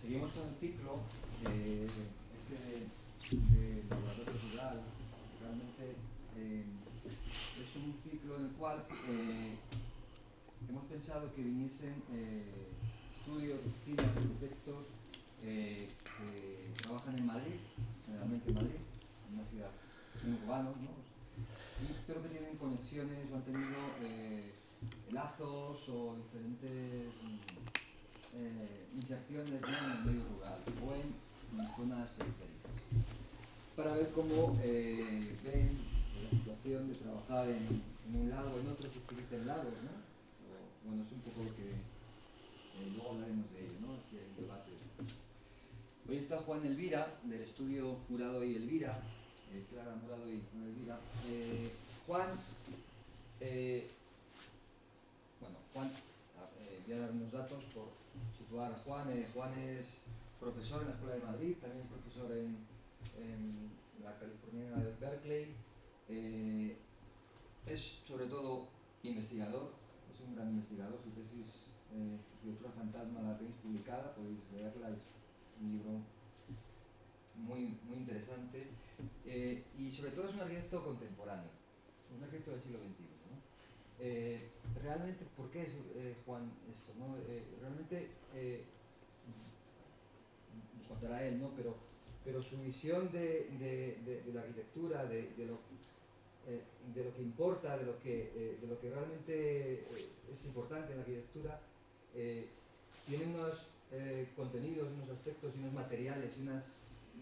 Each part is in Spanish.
Seguimos con el ciclo de laboratorio rural. Realmente es un ciclo en el cual hemos pensado que viniesen estudios, oficinas, arquitectos que trabajan en Madrid, generalmente en Madrid, en una ciudad, son urbanos, ¿no? Pero que tienen conexiones o han tenido lazos o diferentes inserciones, ¿no?, en el medio rural o en zonas periféricas, para ver cómo ven la situación de trabajar en un lado o en otro, si existen lados, ¿no? Bueno, es un poco lo que luego hablaremos de ello, ¿no? Si hay un debate. Hoy está Juan Elvira, del estudio Murado y Elvira, Clara Murado y Juan Elvira. Juan, voy a dar unos datos por situar a Juan. Juan es profesor en la Escuela de Madrid, también es profesor en la Californiana de Berkeley. Es sobre todo investigador, es un gran investigador. Su tesis, Arquitectura Fantasma, la tenéis publicada, podéis leerla, es un libro muy interesante. Y sobre todo es un arquitecto contemporáneo, un arquitecto del siglo XXI, ¿no? Realmente, ¿por qué es, Juan, esto, ¿no? Realmente, nos contará él, ¿no? Pero su visión de la arquitectura, de lo que importa, de lo que realmente es importante en la arquitectura, tiene unos contenidos, unos aspectos y unos materiales y una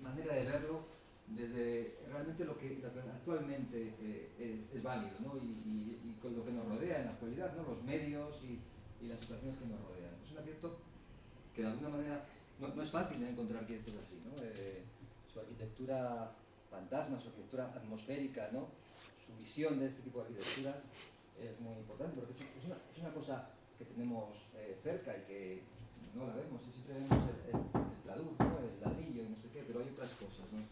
manera de verlo desde realmente lo que actualmente es válido, ¿no? Y con lo que nos rodea en la actualidad, ¿no? Los medios y las situaciones que nos rodean. Es un arquitecto que de alguna manera no es fácil encontrar arquitectos así, ¿no? Su arquitectura fantasma, su arquitectura atmosférica, ¿no? Su visión de este tipo de arquitecturas es muy importante, porque es una cosa que tenemos cerca y que no la vemos, y siempre vemos el pladur, ¿no? El ladrillo y no sé qué, pero hay otras cosas, ¿no?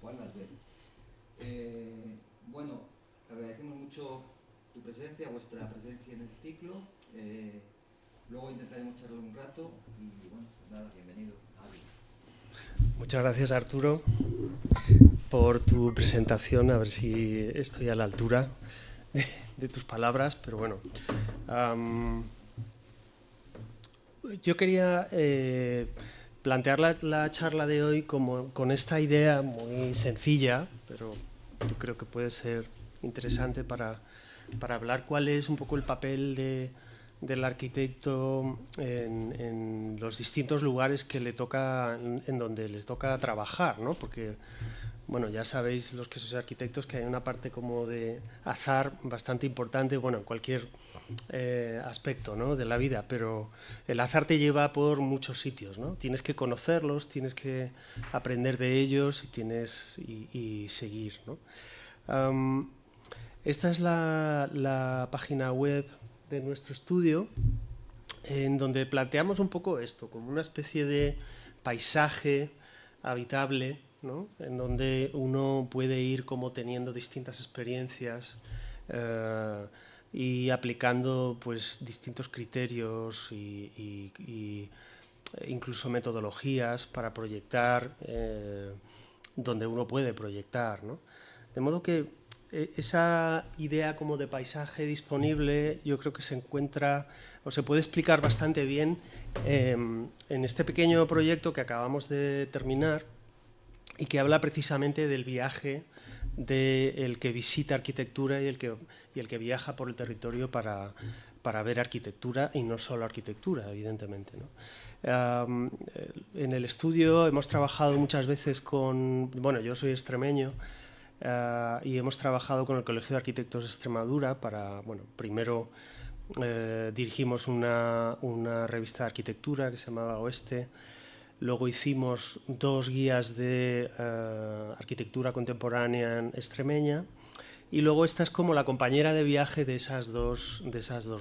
Juan las ve. Bueno, agradecemos mucho tu presencia, vuestra presencia en el ciclo. Luego intentaremos charlar un rato y bueno, pues nada, bienvenido. Muchas gracias, Arturo, por tu presentación. A ver si estoy a la altura de tus palabras, pero bueno. Yo quería plantear la charla de hoy con esta idea muy sencilla, pero yo creo que puede ser interesante para hablar cuál es un poco el papel del arquitecto en los distintos lugares que le toca, en donde les toca trabajar, ¿no? Porque, bueno, ya sabéis los que sois arquitectos que hay una parte como de azar bastante importante, bueno, en cualquier aspecto, ¿no?, de la vida, pero el azar te lleva por muchos sitios, ¿no? Tienes que conocerlos, tienes que aprender de ellos y seguir, ¿no? Esta es la página web de nuestro estudio, en donde planteamos un poco esto, como una especie de paisaje habitable, ¿no?, en donde uno puede ir como teniendo distintas experiencias y aplicando pues distintos criterios y incluso metodologías para proyectar donde uno puede proyectar, ¿no? De modo que esa idea como de paisaje disponible yo creo que se encuentra o se puede explicar bastante bien en este pequeño proyecto que acabamos de terminar y que habla precisamente del viaje del que visita arquitectura y el que viaja por el territorio para ver arquitectura y no solo arquitectura, evidentemente, ¿no? En el estudio hemos trabajado muchas veces con, bueno, yo soy extremeño, y hemos trabajado con el Colegio de Arquitectos de Extremadura para, bueno, primero dirigimos una revista de arquitectura que se llamaba Oeste, luego hicimos 2 guías de arquitectura contemporánea en extremeña y luego esta es como la compañera de viaje de esas dos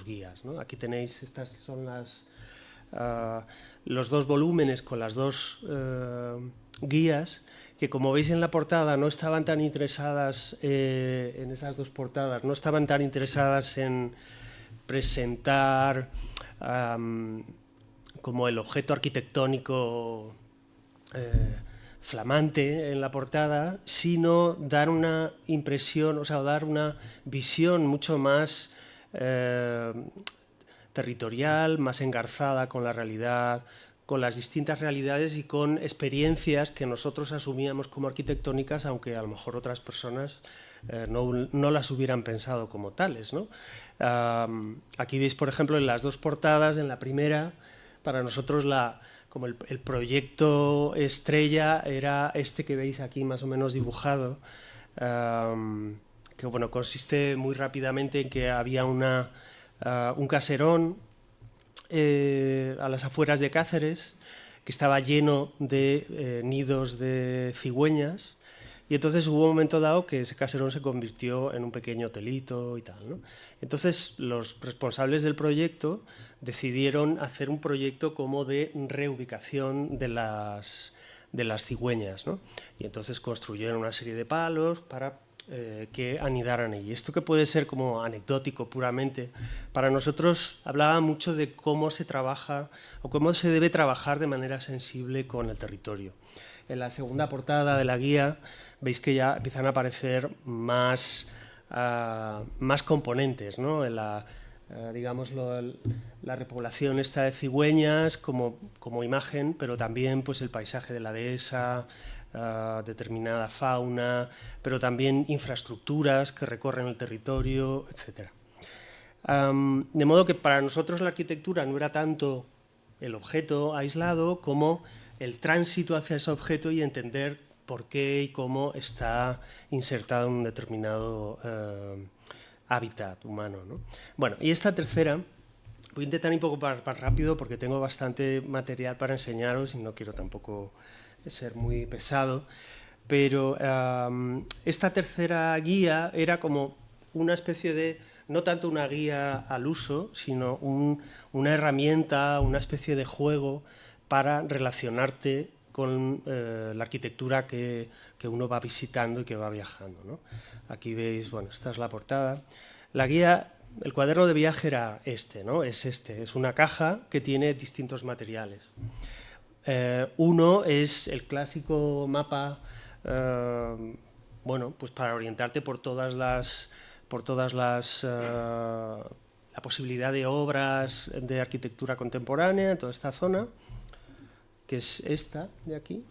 guías, ¿no? Aquí tenéis, estas son los 2 volúmenes con las 2 guías, que como veis en la portada no estaban tan interesadas, en esas 2 portadas, no estaban tan interesadas en presentar como el objeto arquitectónico flamante en la portada, sino dar una impresión, o sea, dar una visión mucho más territorial, más engarzada con la realidad, con las distintas realidades y con experiencias que nosotros asumíamos como arquitectónicas, aunque a lo mejor otras personas no las hubieran pensado como tales, ¿no? Aquí veis, por ejemplo, en las dos portadas, en la primera, para nosotros como el proyecto estrella era este que veis aquí más o menos dibujado, que bueno, consiste muy rápidamente en que había un caserón a las afueras de Cáceres que estaba lleno de nidos de cigüeñas, y entonces hubo un momento dado que ese caserón se convirtió en un pequeño hotelito y tal, ¿no? Entonces los responsables del proyecto decidieron hacer un proyecto como de reubicación de las cigüeñas, ¿no? Y entonces construyeron una serie de palos para que anidaran allí. Esto, que puede ser como anecdótico puramente, para nosotros hablaba mucho de cómo se trabaja o cómo se debe trabajar de manera sensible con el territorio. En la segunda portada de la guía veis que ya empiezan a aparecer más componentes, ¿no? Digamos, la repoblación esta de cigüeñas como imagen, pero también pues el paisaje de la dehesa, determinada fauna, pero también infraestructuras que recorren el territorio, etc. De modo que para nosotros la arquitectura no era tanto el objeto aislado como el tránsito hacia ese objeto y entender por qué y cómo está insertado en un determinado hábitat humano, ¿no? Bueno, y esta tercera, voy a intentar ir un poco más rápido porque tengo bastante material para enseñaros y no quiero tampoco ser muy pesado, pero esta tercera guía era como una especie de, no tanto una guía al uso, sino una herramienta, una especie de juego para relacionarte con la arquitectura que uno va visitando y que va viajando, ¿no? Aquí veis, bueno, esta es la portada. La guía, el cuaderno de viaje era este, ¿no? Es una caja que tiene distintos materiales. Uno es el clásico mapa, bueno, pues para orientarte por todas las la posibilidad de obras de arquitectura contemporánea en toda esta zona, que es esta de aquí,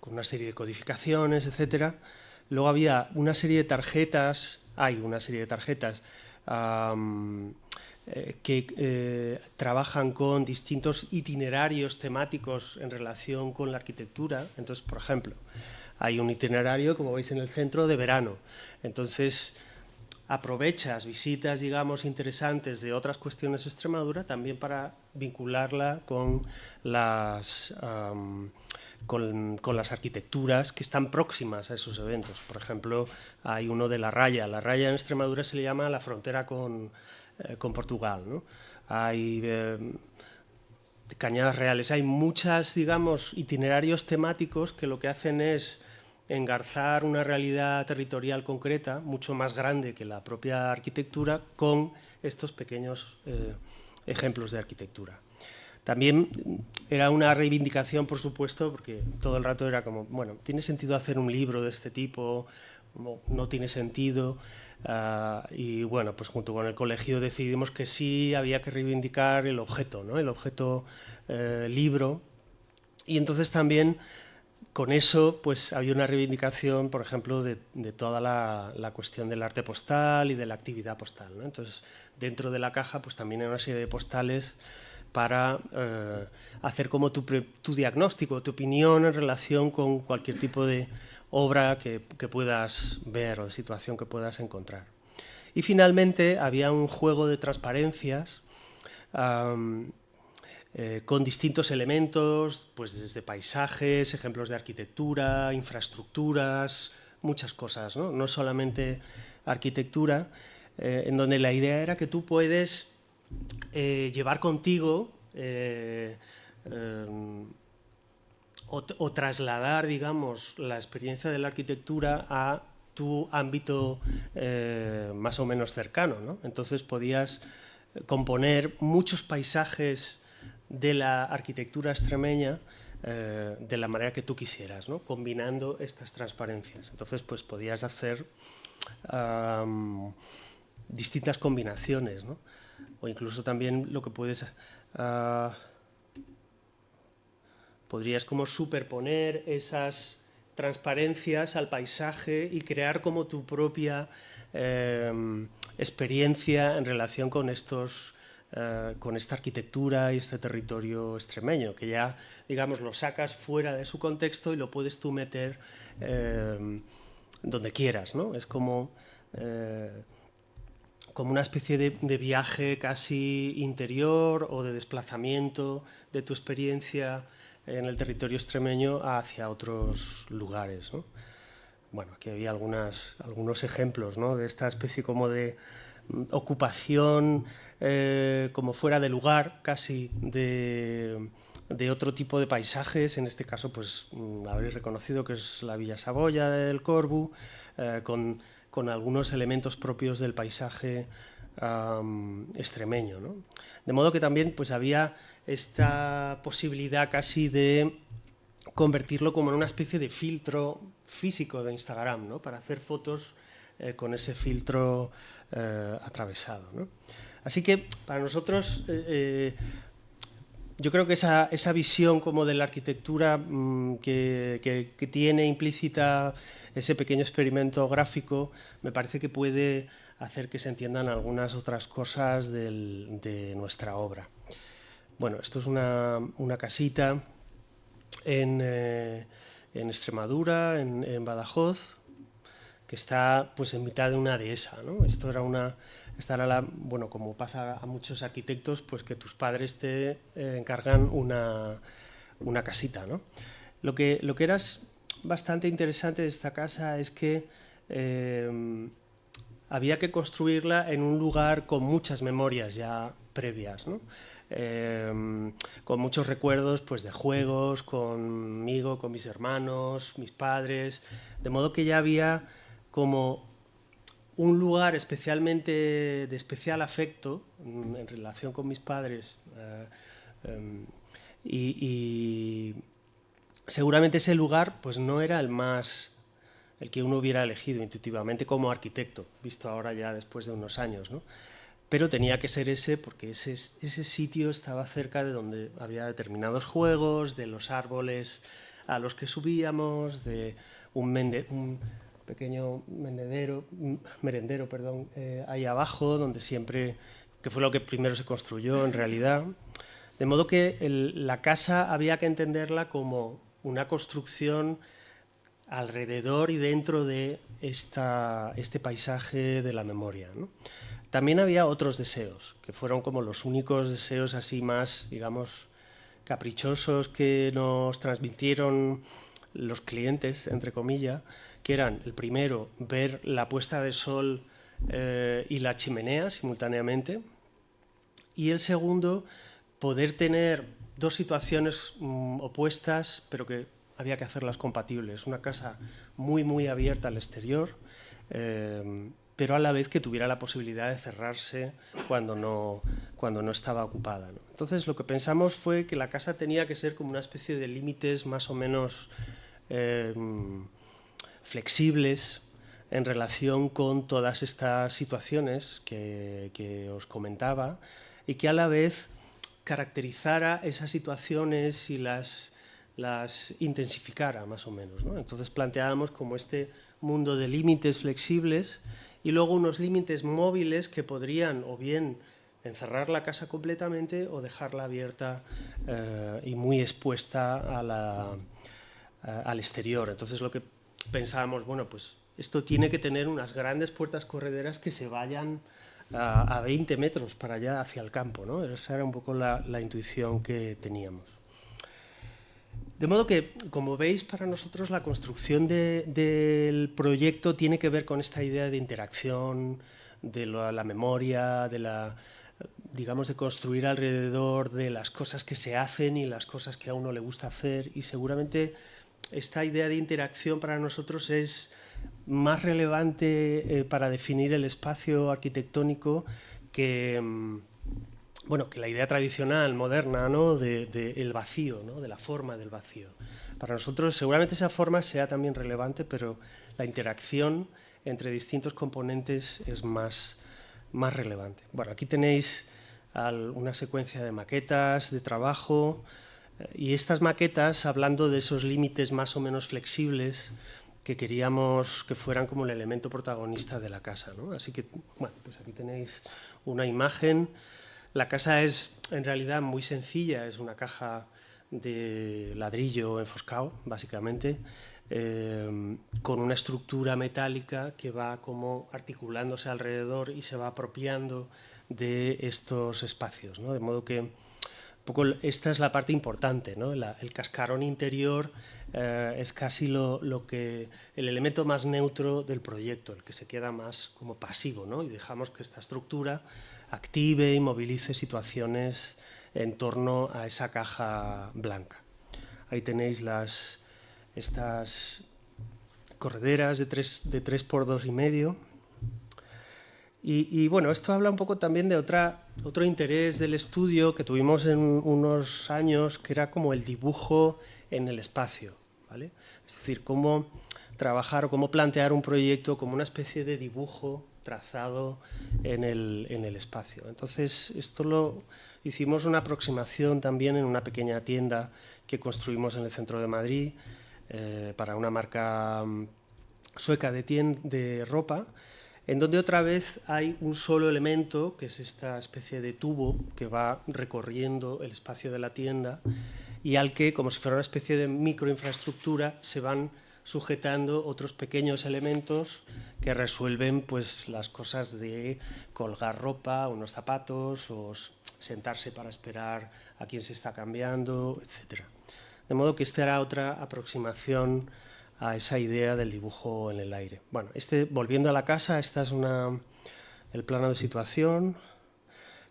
con una serie de codificaciones, etcétera. Luego había una serie de tarjetas, que trabajan con distintos itinerarios temáticos en relación con la arquitectura. Entonces, por ejemplo, hay un itinerario, como veis en el centro, de verano. Entonces, aprovechas visitas, digamos, interesantes de otras cuestiones de Extremadura también para vincularla con las arquitecturas que están próximas a esos eventos. Por ejemplo, hay uno de La Raya. La Raya en Extremadura se le llama la frontera con Portugal, ¿no? Hay Cañadas Reales. Hay muchas, digamos, itinerarios temáticos que lo que hacen es engarzar una realidad territorial concreta, mucho más grande que la propia arquitectura, con estos pequeños ejemplos de arquitectura. También era una reivindicación, por supuesto, porque todo el rato era como, bueno, ¿tiene sentido hacer un libro de este tipo? No tiene sentido. Y bueno, pues junto con el colegio decidimos que sí había que reivindicar el objeto, ¿no? El objeto libro. Y entonces también con eso pues había una reivindicación, por ejemplo, de toda la cuestión del arte postal y de la actividad postal, ¿no? Entonces, dentro de la caja pues también hay una serie de postales para hacer como tu diagnóstico, tu opinión en relación con cualquier tipo de obra que puedas ver o de situación que puedas encontrar. Y finalmente había un juego de transparencias con distintos elementos, pues desde paisajes, ejemplos de arquitectura, infraestructuras, muchas cosas, ¿no? No solamente arquitectura, en donde la idea era que tú puedes llevar contigo o trasladar, digamos, la experiencia de la arquitectura a tu ámbito más o menos cercano, ¿no? Entonces podías componer muchos paisajes de la arquitectura extremeña de la manera que tú quisieras, ¿no? Combinando estas transparencias. Entonces, pues podías hacer distintas combinaciones, ¿no? O incluso también lo que puedes... podrías como superponer esas transparencias al paisaje y crear como tu propia experiencia en relación con con esta arquitectura y este territorio extremeño, que ya, digamos, lo sacas fuera de su contexto y lo puedes tú meter donde quieras, ¿no? Es como una especie de viaje casi interior o de desplazamiento de tu experiencia en el territorio extremeño hacia otros lugares, ¿no? Bueno, aquí había algunos ejemplos, ¿no? De esta especie como de ocupación como fuera de lugar casi de otro tipo de paisajes. En este caso pues habréis reconocido que es la Villa Saboya del Corbu, con algunos elementos propios del paisaje extremeño, ¿no? De modo que también pues había esta posibilidad casi de convertirlo como en una especie de filtro físico de Instagram, ¿no? Para hacer fotos con ese filtro atravesado, ¿no? Así que para nosotros yo creo que esa visión como de la arquitectura que tiene implícita ese pequeño experimento gráfico me parece que puede hacer que se entiendan algunas otras cosas de nuestra obra. Bueno, esto es una casita en Extremadura, en Badajoz, que está pues en mitad de una dehesa, ¿no? Esta era bueno, como pasa a muchos arquitectos, pues que tus padres te encargan una casita, ¿no? Lo que era bastante interesante de esta casa es que había que construirla en un lugar con muchas memorias ya previas, ¿no? Con muchos recuerdos pues, de juegos conmigo, con mis hermanos, mis padres, de modo que ya había como un lugar especialmente de especial afecto en relación con mis padres y seguramente ese lugar pues no era el que uno hubiera elegido intuitivamente como arquitecto, visto ahora ya después de unos años, ¿no? Pero tenía que ser ese porque ese sitio estaba cerca de donde había determinados juegos, de los árboles a los que subíamos, de un pequeño merendero, ahí abajo, donde que fue lo que primero se construyó en realidad. De modo que la casa había que entenderla como una construcción alrededor y dentro de este paisaje de la memoria, ¿no? También había otros deseos, que fueron como los únicos deseos así más, digamos, caprichosos que nos transmitieron los clientes, entre comillas, que eran, el primero, ver la puesta de sol y la chimenea simultáneamente, y el segundo, poder tener dos situaciones opuestas, pero que había que hacerlas compatibles. Una casa muy, muy abierta al exterior, pero a la vez que tuviera la posibilidad de cerrarse cuando no estaba ocupada, ¿no? Entonces lo que pensamos fue que la casa tenía que ser como una especie de límites más o menos flexibles en relación con todas estas situaciones que os comentaba y que a la vez caracterizara esas situaciones y las intensificara más o menos, ¿no? Entonces planteábamos como este mundo de límites flexibles y luego unos límites móviles que podrían o bien encerrar la casa completamente o dejarla abierta y muy expuesta al exterior. Entonces lo que pensábamos, bueno, pues esto tiene que tener unas grandes puertas correderas que se vayan a 20 metros para allá hacia el campo, ¿no? Esa era un poco la intuición que teníamos. De modo que, como veis, para nosotros la construcción del proyecto tiene que ver con esta idea de interacción, de la memoria, digamos, de construir alrededor de las cosas que se hacen y las cosas que a uno le gusta hacer. Y seguramente esta idea de interacción para nosotros es más relevante para definir el espacio arquitectónico que bueno, que la idea tradicional, moderna, ¿no? de el vacío, ¿no? De la forma del vacío. Para nosotros seguramente esa forma sea también relevante, pero la interacción entre distintos componentes es más relevante. Bueno, aquí tenéis una secuencia de maquetas, de trabajo, y estas maquetas, hablando de esos límites más o menos flexibles que queríamos que fueran como el elemento protagonista de la casa, ¿no? Así que, bueno, pues aquí tenéis una imagen. La casa es en realidad muy sencilla, es una caja de ladrillo enfoscado, básicamente, con una estructura metálica que va como articulándose alrededor y se va apropiando de estos espacios, ¿no? De modo que un poco esta es la parte importante, ¿no? El cascarón interior es casi el elemento más neutro del proyecto, el que se queda más como pasivo, ¿no? Y dejamos que esta estructura active y movilice situaciones en torno a esa caja blanca. Ahí tenéis estas correderas de 3 por 2,5. Y bueno, esto habla un poco también de otro interés del estudio que tuvimos en unos años, que era como el dibujo en el espacio, ¿vale? Es decir, cómo trabajar o cómo plantear un proyecto como una especie de dibujo trazado en el espacio. Entonces, esto lo hicimos una aproximación también en una pequeña tienda que construimos en el centro de Madrid para una marca sueca de ropa, en donde otra vez hay un solo elemento, que es esta especie de tubo que va recorriendo el espacio de la tienda y al que, como si fuera una especie de microinfraestructura, se van sujetando otros pequeños elementos que resuelven pues las cosas de colgar ropa, unos zapatos, o sentarse para esperar a quien se está cambiando, etc. De modo que esta era otra aproximación a esa idea del dibujo en el aire. Bueno, volviendo a la casa, esta es el plano de situación.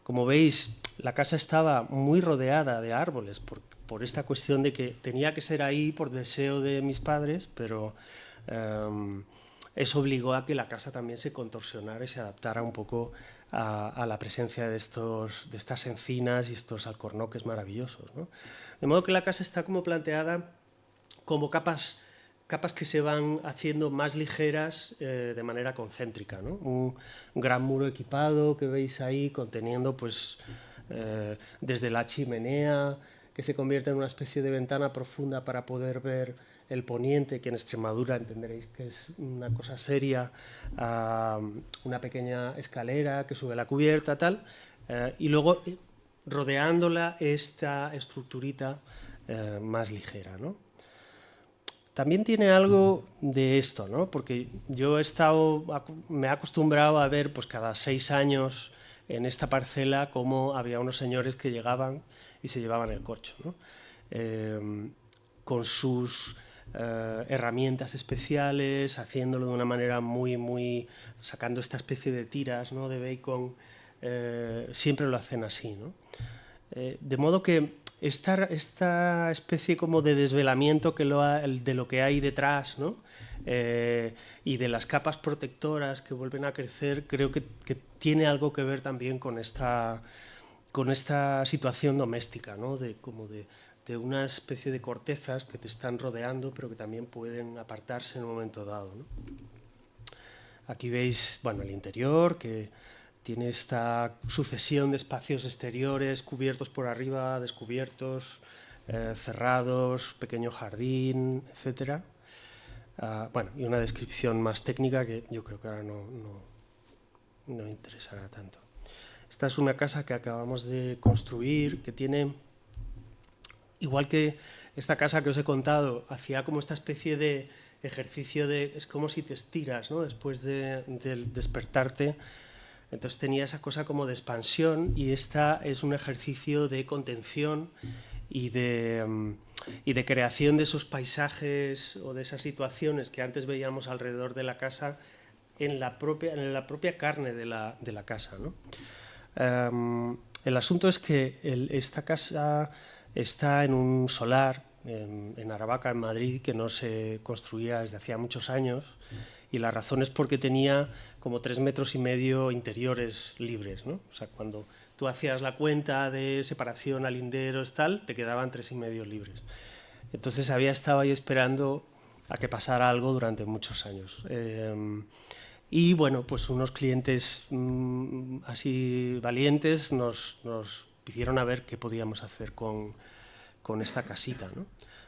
Como veis, la casa estaba muy rodeada de árboles por esta cuestión de que tenía que ser ahí por deseo de mis padres, pero eso obligó a que la casa también se contorsionara y se adaptara un poco a la presencia de estas encinas y estos alcornoques maravillosos, ¿no? De modo que la casa está como planteada como capas que se van haciendo más ligeras de manera concéntrica, ¿no? Un gran muro equipado que veis ahí conteniendo pues, desde la chimenea, que se convierte en una especie de ventana profunda para poder ver el poniente, que en Extremadura entenderéis que es una cosa seria, una pequeña escalera que sube a la cubierta, tal, y luego rodeándola esta estructurita más ligera, ¿no? También tiene algo de esto, ¿no? Porque yo me he acostumbrado a ver pues, cada 6 años en esta parcela cómo había unos señores que llegaban y se llevaban el corcho, ¿no? Con sus herramientas especiales, haciéndolo de una manera muy sacando esta especie de tiras, ¿no? De bacon, siempre lo hacen así, ¿no? De modo que esta especie como de desvelamiento de lo que hay detrás, ¿no? Y de las capas protectoras que vuelven a crecer, creo que tiene algo que ver también con esta situación doméstica, ¿no? de una especie de cortezas que te están rodeando, pero que también pueden apartarse en un momento dado, ¿no? Aquí veis, bueno, el interior, que tiene esta sucesión de espacios exteriores cubiertos por arriba, descubiertos, cerrados, pequeño jardín, etc. Bueno, y una descripción más técnica que yo creo que ahora no interesará tanto. Esta es una casa que acabamos de construir, que tiene, igual que esta casa que os he contado, hacía como esta especie de ejercicio es como si te estiras, ¿no? Después de despertarte. Entonces tenía esa cosa como de expansión, y esta es un ejercicio de contención y de creación de esos paisajes o de esas situaciones que antes veíamos alrededor de la casa en la propia carne de la casa, ¿no? El asunto es que esta casa está en un solar en Aravaca, en Madrid, que no se construía desde hacía muchos años, y la razón es porque tenía como 3,5 metros interiores libres, ¿no? O sea, cuando tú hacías la cuenta de separación a linderos, tal, te quedaban 3,5 libres. Entonces había estado ahí esperando a que pasara algo durante muchos años. Y bueno, pues unos clientes así valientes nos pidieron a ver qué podíamos hacer con esta casita, ¿no?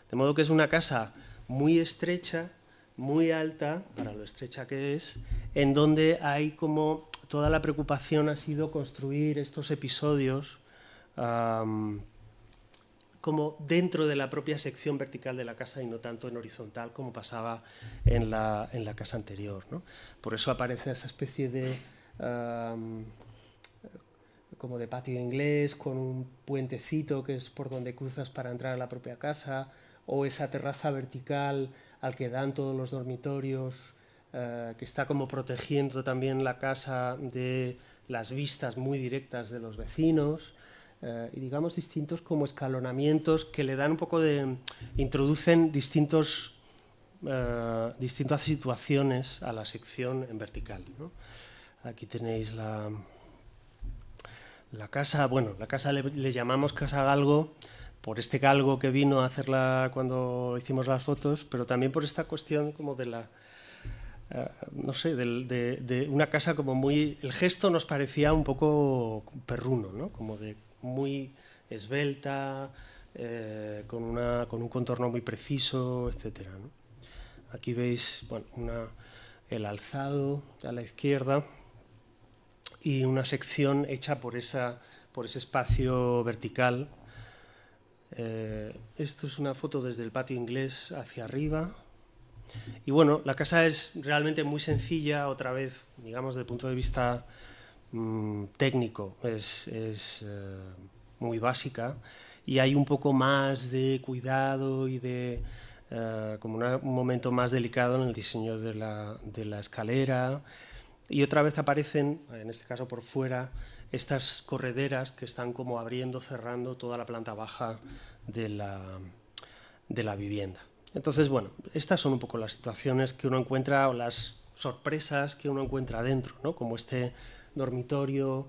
De modo que es una casa muy estrecha, muy alta, para lo estrecha que es, en donde hay como toda la preocupación ha sido construir estos episodios como dentro de la propia sección vertical de la casa y no tanto en horizontal como pasaba en la casa anterior, ¿no? Por eso aparece esa especie de como de patio inglés con un puentecito que es por donde cruzas para entrar a la propia casa, o esa terraza vertical al que dan todos los dormitorios, que está como protegiendo también la casa de las vistas muy directas de los vecinos, y digamos distintos como escalonamientos que le dan un poco de... introducen distintas situaciones a la sección en vertical, ¿no? Aquí tenéis la casa, bueno, la casa le llamamos Casa Galgo por este galgo que vino a hacerla cuando hicimos las fotos, pero también por esta cuestión como de la, no sé, de una casa como muy... El gesto nos parecía un poco perruno, ¿no? Como de muy esbelta, con un contorno muy preciso, etcétera, ¿no? Aquí veis, bueno, el alzado a la izquierda y una sección hecha por ese espacio vertical. Esto es una foto desde el patio inglés hacia arriba. Y bueno, la casa es realmente muy sencilla, otra vez, digamos, desde el punto de vista técnico, es muy básica, y hay un poco más de cuidado y de como un momento más delicado en el diseño de la escalera. Y otra vez aparecen, en este caso por fuera, estas correderas que están como abriendo, cerrando toda la planta baja de la vivienda. Entonces, bueno, estas son un poco las situaciones que uno encuentra, o las sorpresas que uno encuentra dentro, ¿no? Como este dormitorio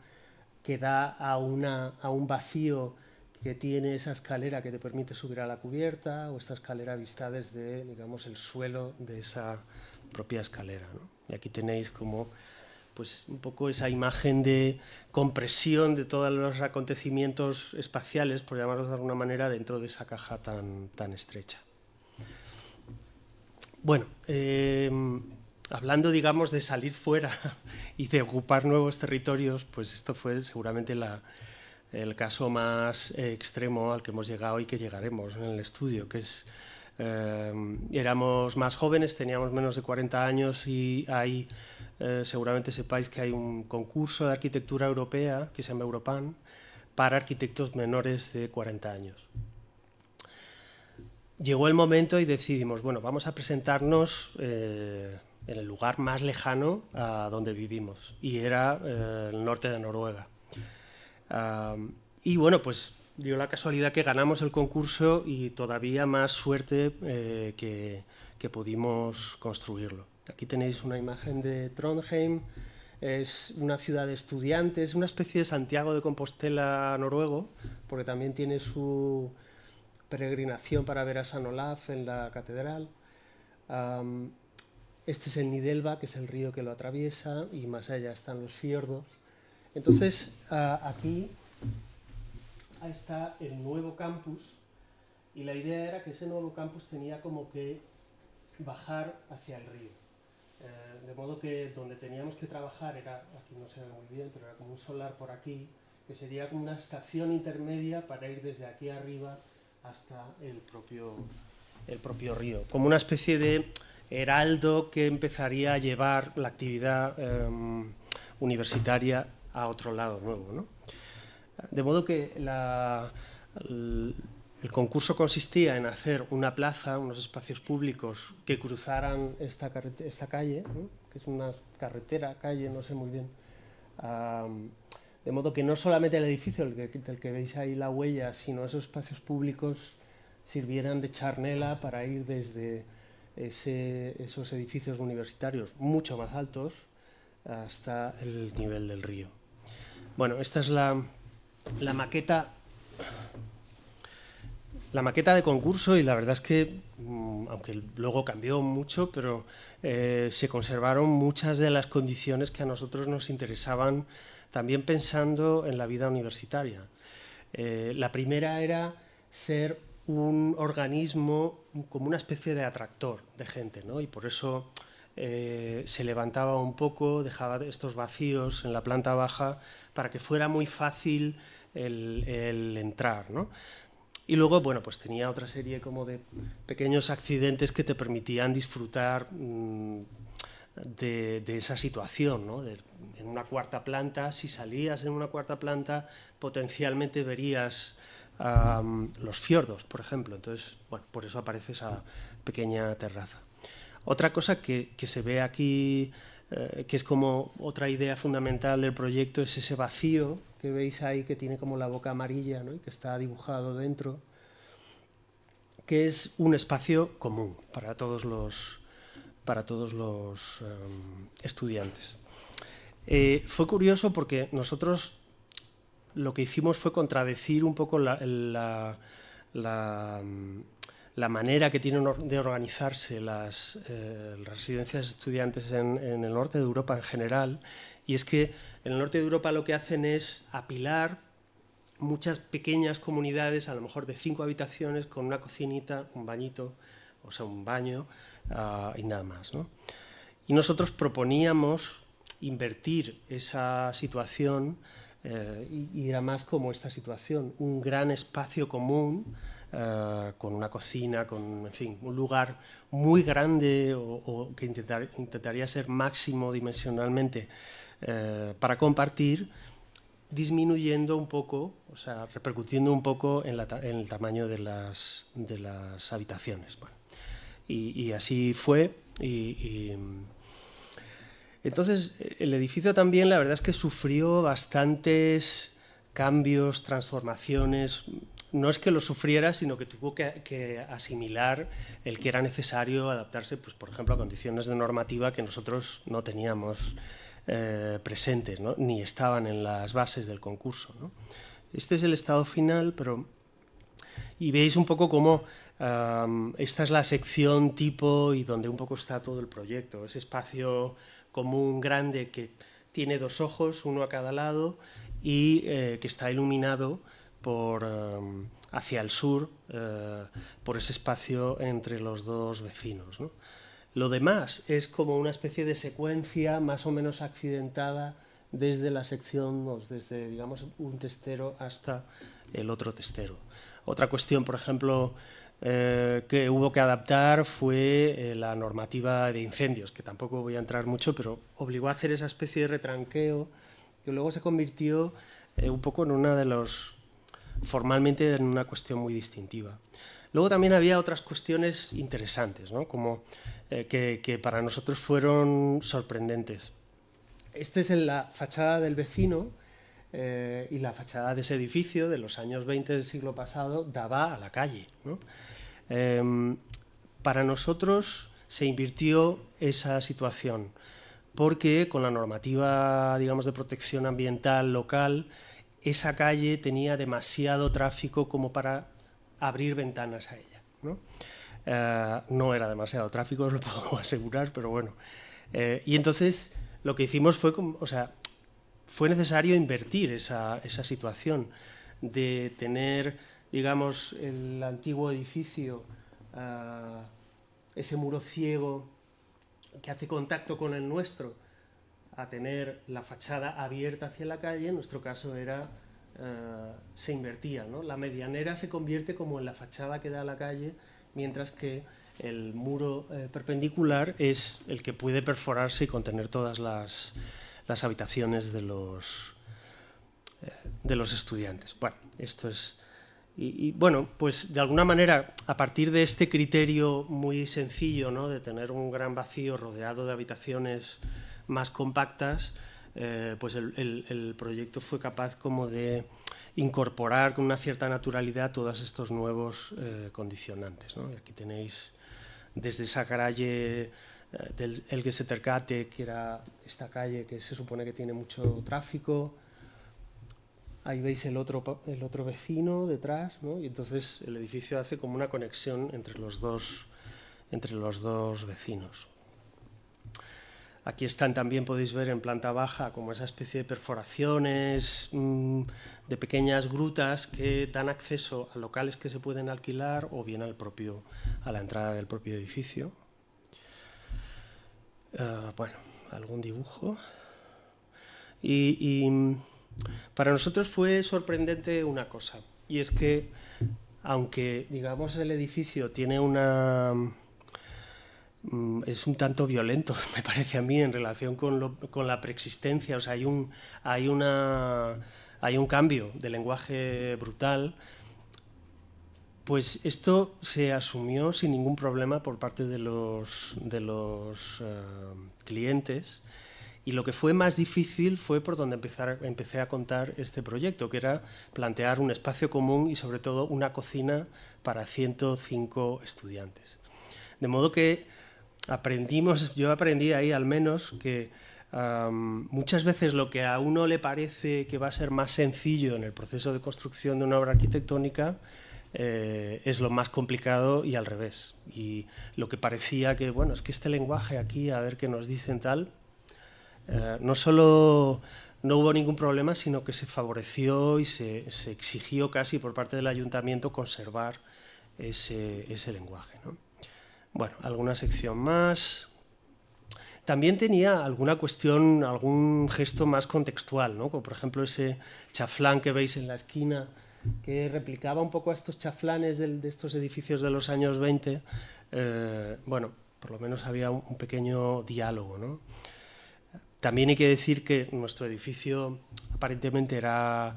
que da a un vacío que tiene esa escalera que te permite subir a la cubierta, o esta escalera vista desde, digamos, el suelo de esa propia escalera, ¿no? Y aquí tenéis como pues un poco esa imagen de compresión de todos los acontecimientos espaciales, por llamarlos de alguna manera, dentro de esa caja tan estrecha. Bueno, hablando, digamos, de salir fuera y de ocupar nuevos territorios, pues esto fue seguramente el caso más extremo al que hemos llegado y que llegaremos en el estudio, que es... éramos más jóvenes, teníamos menos de 40 años y hay, seguramente sepáis que hay un concurso de arquitectura europea que se llama Europan para arquitectos menores de 40 años. Llegó el momento y decidimos, bueno, vamos a presentarnos en el lugar más lejano a donde vivimos, y era el norte de Noruega. Y bueno, pues dio la casualidad que ganamos el concurso y todavía más suerte que pudimos construirlo. Aquí tenéis una imagen de Trondheim, es una ciudad de estudiantes, una especie de Santiago de Compostela noruego, porque también tiene su peregrinación para ver a San Olaf en la catedral. Este es el Nidelva, que es el río que lo atraviesa, y más allá están los fiordos. Entonces, aquí está el nuevo campus, y la idea era que ese nuevo campus tenía como que bajar hacia el río. De modo que donde teníamos que trabajar era, aquí no se ve muy bien, pero era como un solar por aquí, que sería como una estación intermedia para ir desde aquí arriba hasta el propio río, como una especie de heraldo que empezaría a llevar la actividad universitaria a otro lado nuevo, ¿no? De modo que el concurso consistía en hacer una plaza, unos espacios públicos que cruzaran esta calle, ¿no? Que es una calle, no sé muy bien. De modo que no solamente el edificio del que veis ahí la huella, sino esos espacios públicos sirvieran de charnela para ir desde esos edificios universitarios mucho más altos hasta el nivel del río. Bueno, esta es la la maqueta de concurso, y la verdad es que, aunque luego cambió mucho, pero se conservaron muchas de las condiciones que a nosotros nos interesaban, también pensando en la vida universitaria. La primera era ser un organismo como una especie de atractor de gente, ¿no? Y por eso se levantaba un poco, dejaba estos vacíos en la planta baja para que fuera muy fácil el entrar, ¿no? Y luego, bueno, pues tenía otra serie como de pequeños accidentes que te permitían disfrutar de esa situación, ¿no? En una cuarta planta, si salías en una cuarta planta, potencialmente verías los fiordos, por ejemplo. Entonces, bueno, por eso aparece esa pequeña terraza. Otra cosa que se ve aquí, que es como otra idea fundamental del proyecto, es ese vacío que veis ahí, que tiene como la boca amarilla, ¿no? Y que está dibujado dentro, que es un espacio común para todos los estudiantes. Fue curioso porque nosotros lo que hicimos fue contradecir un poco la manera que tienen de organizarse las residencias de estudiantes en el norte de Europa en general, y es que en el norte de Europa lo que hacen es apilar muchas pequeñas comunidades, a lo mejor de 5 habitaciones, con una cocinita, un bañito, o sea, un baño y nada más, ¿no? Y nosotros proponíamos invertir esa situación y era más como esta situación, un gran espacio común con una cocina, con, en fin, un lugar muy grande o que intentaría ser máximo dimensionalmente para compartir, disminuyendo un poco, o sea, repercutiendo un poco en el tamaño de las habitaciones. Bueno, y así fue. Entonces, el edificio también, la verdad es que sufrió bastantes cambios, transformaciones. No es que lo sufriera, sino que tuvo que asimilar el que era necesario adaptarse, pues, por ejemplo, a condiciones de normativa que nosotros no teníamos presentes, ¿no? Ni estaban en las bases del concurso, ¿no? Este es el estado final, pero... Y veis un poco cómo esta es la sección tipo y donde un poco está todo el proyecto. Ese espacio común grande que tiene 2 ojos, uno a cada lado, y que está iluminado por, hacia el sur por ese espacio entre los 2 vecinos, ¿no? Lo demás es como una especie de secuencia más o menos accidentada desde la sección, desde, digamos, un testero hasta el otro testero. Otra cuestión, por ejemplo, que hubo que adaptar fue la normativa de incendios, que tampoco voy a entrar mucho, pero obligó a hacer esa especie de retranqueo que luego se convirtió un poco en una de los... formalmente en una cuestión muy distintiva. Luego también había otras cuestiones interesantes, ¿no? Como que para nosotros fueron sorprendentes. Este es en la fachada del vecino y la fachada de ese edificio de los años 20 del siglo pasado daba a la calle, ¿no? Para nosotros se invirtió esa situación porque con la normativa, digamos, de protección ambiental local, esa calle tenía demasiado tráfico como para abrir ventanas a ella, ¿no? No era demasiado tráfico, os lo puedo asegurar, pero bueno. Y entonces lo que hicimos fue, o sea, fue necesario invertir esa situación de tener, digamos, el antiguo edificio, ese muro ciego que hace contacto con el nuestro, a tener la fachada abierta hacia la calle. En nuestro caso era, se invertía, ¿no? La medianera se convierte como en la fachada que da a la calle, mientras que el muro perpendicular es el que puede perforarse y contener todas las habitaciones de los estudiantes. Bueno, esto es... Y bueno, pues de alguna manera, a partir de este criterio muy sencillo, ¿no? De tener un gran vacío rodeado de habitaciones más compactas, pues el proyecto fue capaz como de incorporar con una cierta naturalidad todos estos nuevos condicionantes, ¿no? Aquí tenéis desde esa calle del Elgeseterkate, que era esta calle que se supone que tiene mucho tráfico, Ahí veis el otro vecino detrás, ¿no? Y entonces el edificio hace como una conexión entre los dos vecinos. Aquí están, también podéis ver en planta baja como esa especie de perforaciones, de pequeñas grutas que dan acceso a locales que se pueden alquilar o bien a la entrada del propio edificio. Bueno, algún dibujo. Y para nosotros fue sorprendente una cosa, y es que aunque, digamos, el edificio tiene es un tanto violento, me parece a mí, en relación con la preexistencia. O sea, hay un cambio de lenguaje brutal. Pues esto se asumió sin ningún problema por parte de los clientes, y lo que fue más difícil fue por donde empecé a contar este proyecto, que era plantear un espacio común y sobre todo una cocina para 105 estudiantes. De modo que yo aprendí ahí al menos que muchas veces lo que a uno le parece que va a ser más sencillo en el proceso de construcción de una obra arquitectónica es lo más complicado, y al revés. Y lo que parecía que, bueno, es que este lenguaje aquí, a ver qué nos dicen tal, no solo no hubo ningún problema, sino que se favoreció y se exigió casi por parte del ayuntamiento conservar ese lenguaje, ¿no? Bueno, alguna sección más. También tenía alguna cuestión, algún gesto más contextual, ¿no? Como por ejemplo ese chaflán que veis en la esquina, que replicaba un poco a estos chaflanes de estos edificios de los años 20. Bueno, por lo menos había un pequeño diálogo, ¿no? También hay que decir que nuestro edificio aparentemente era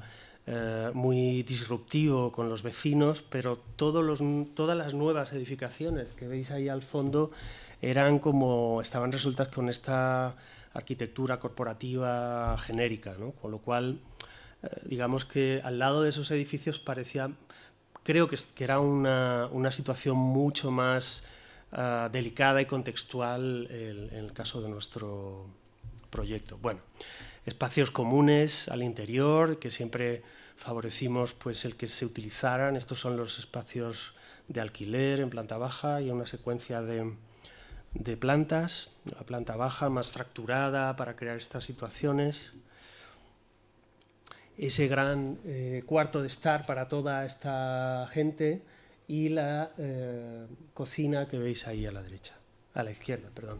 muy disruptivo con los vecinos, pero todas las nuevas edificaciones que veis ahí al fondo estaban resueltas con esta arquitectura corporativa genérica, ¿no? Con lo cual, digamos que al lado de esos edificios creo que era una situación mucho más delicada y contextual en el caso de nuestro proyecto. Bueno, espacios comunes al interior, que siempre favorecimos pues el que se utilizaran. Estos son los espacios de alquiler en planta baja, y una secuencia de plantas, la planta baja más fracturada para crear estas situaciones. Ese gran cuarto de estar para toda esta gente, y la cocina que veis ahí a la izquierda, perdón.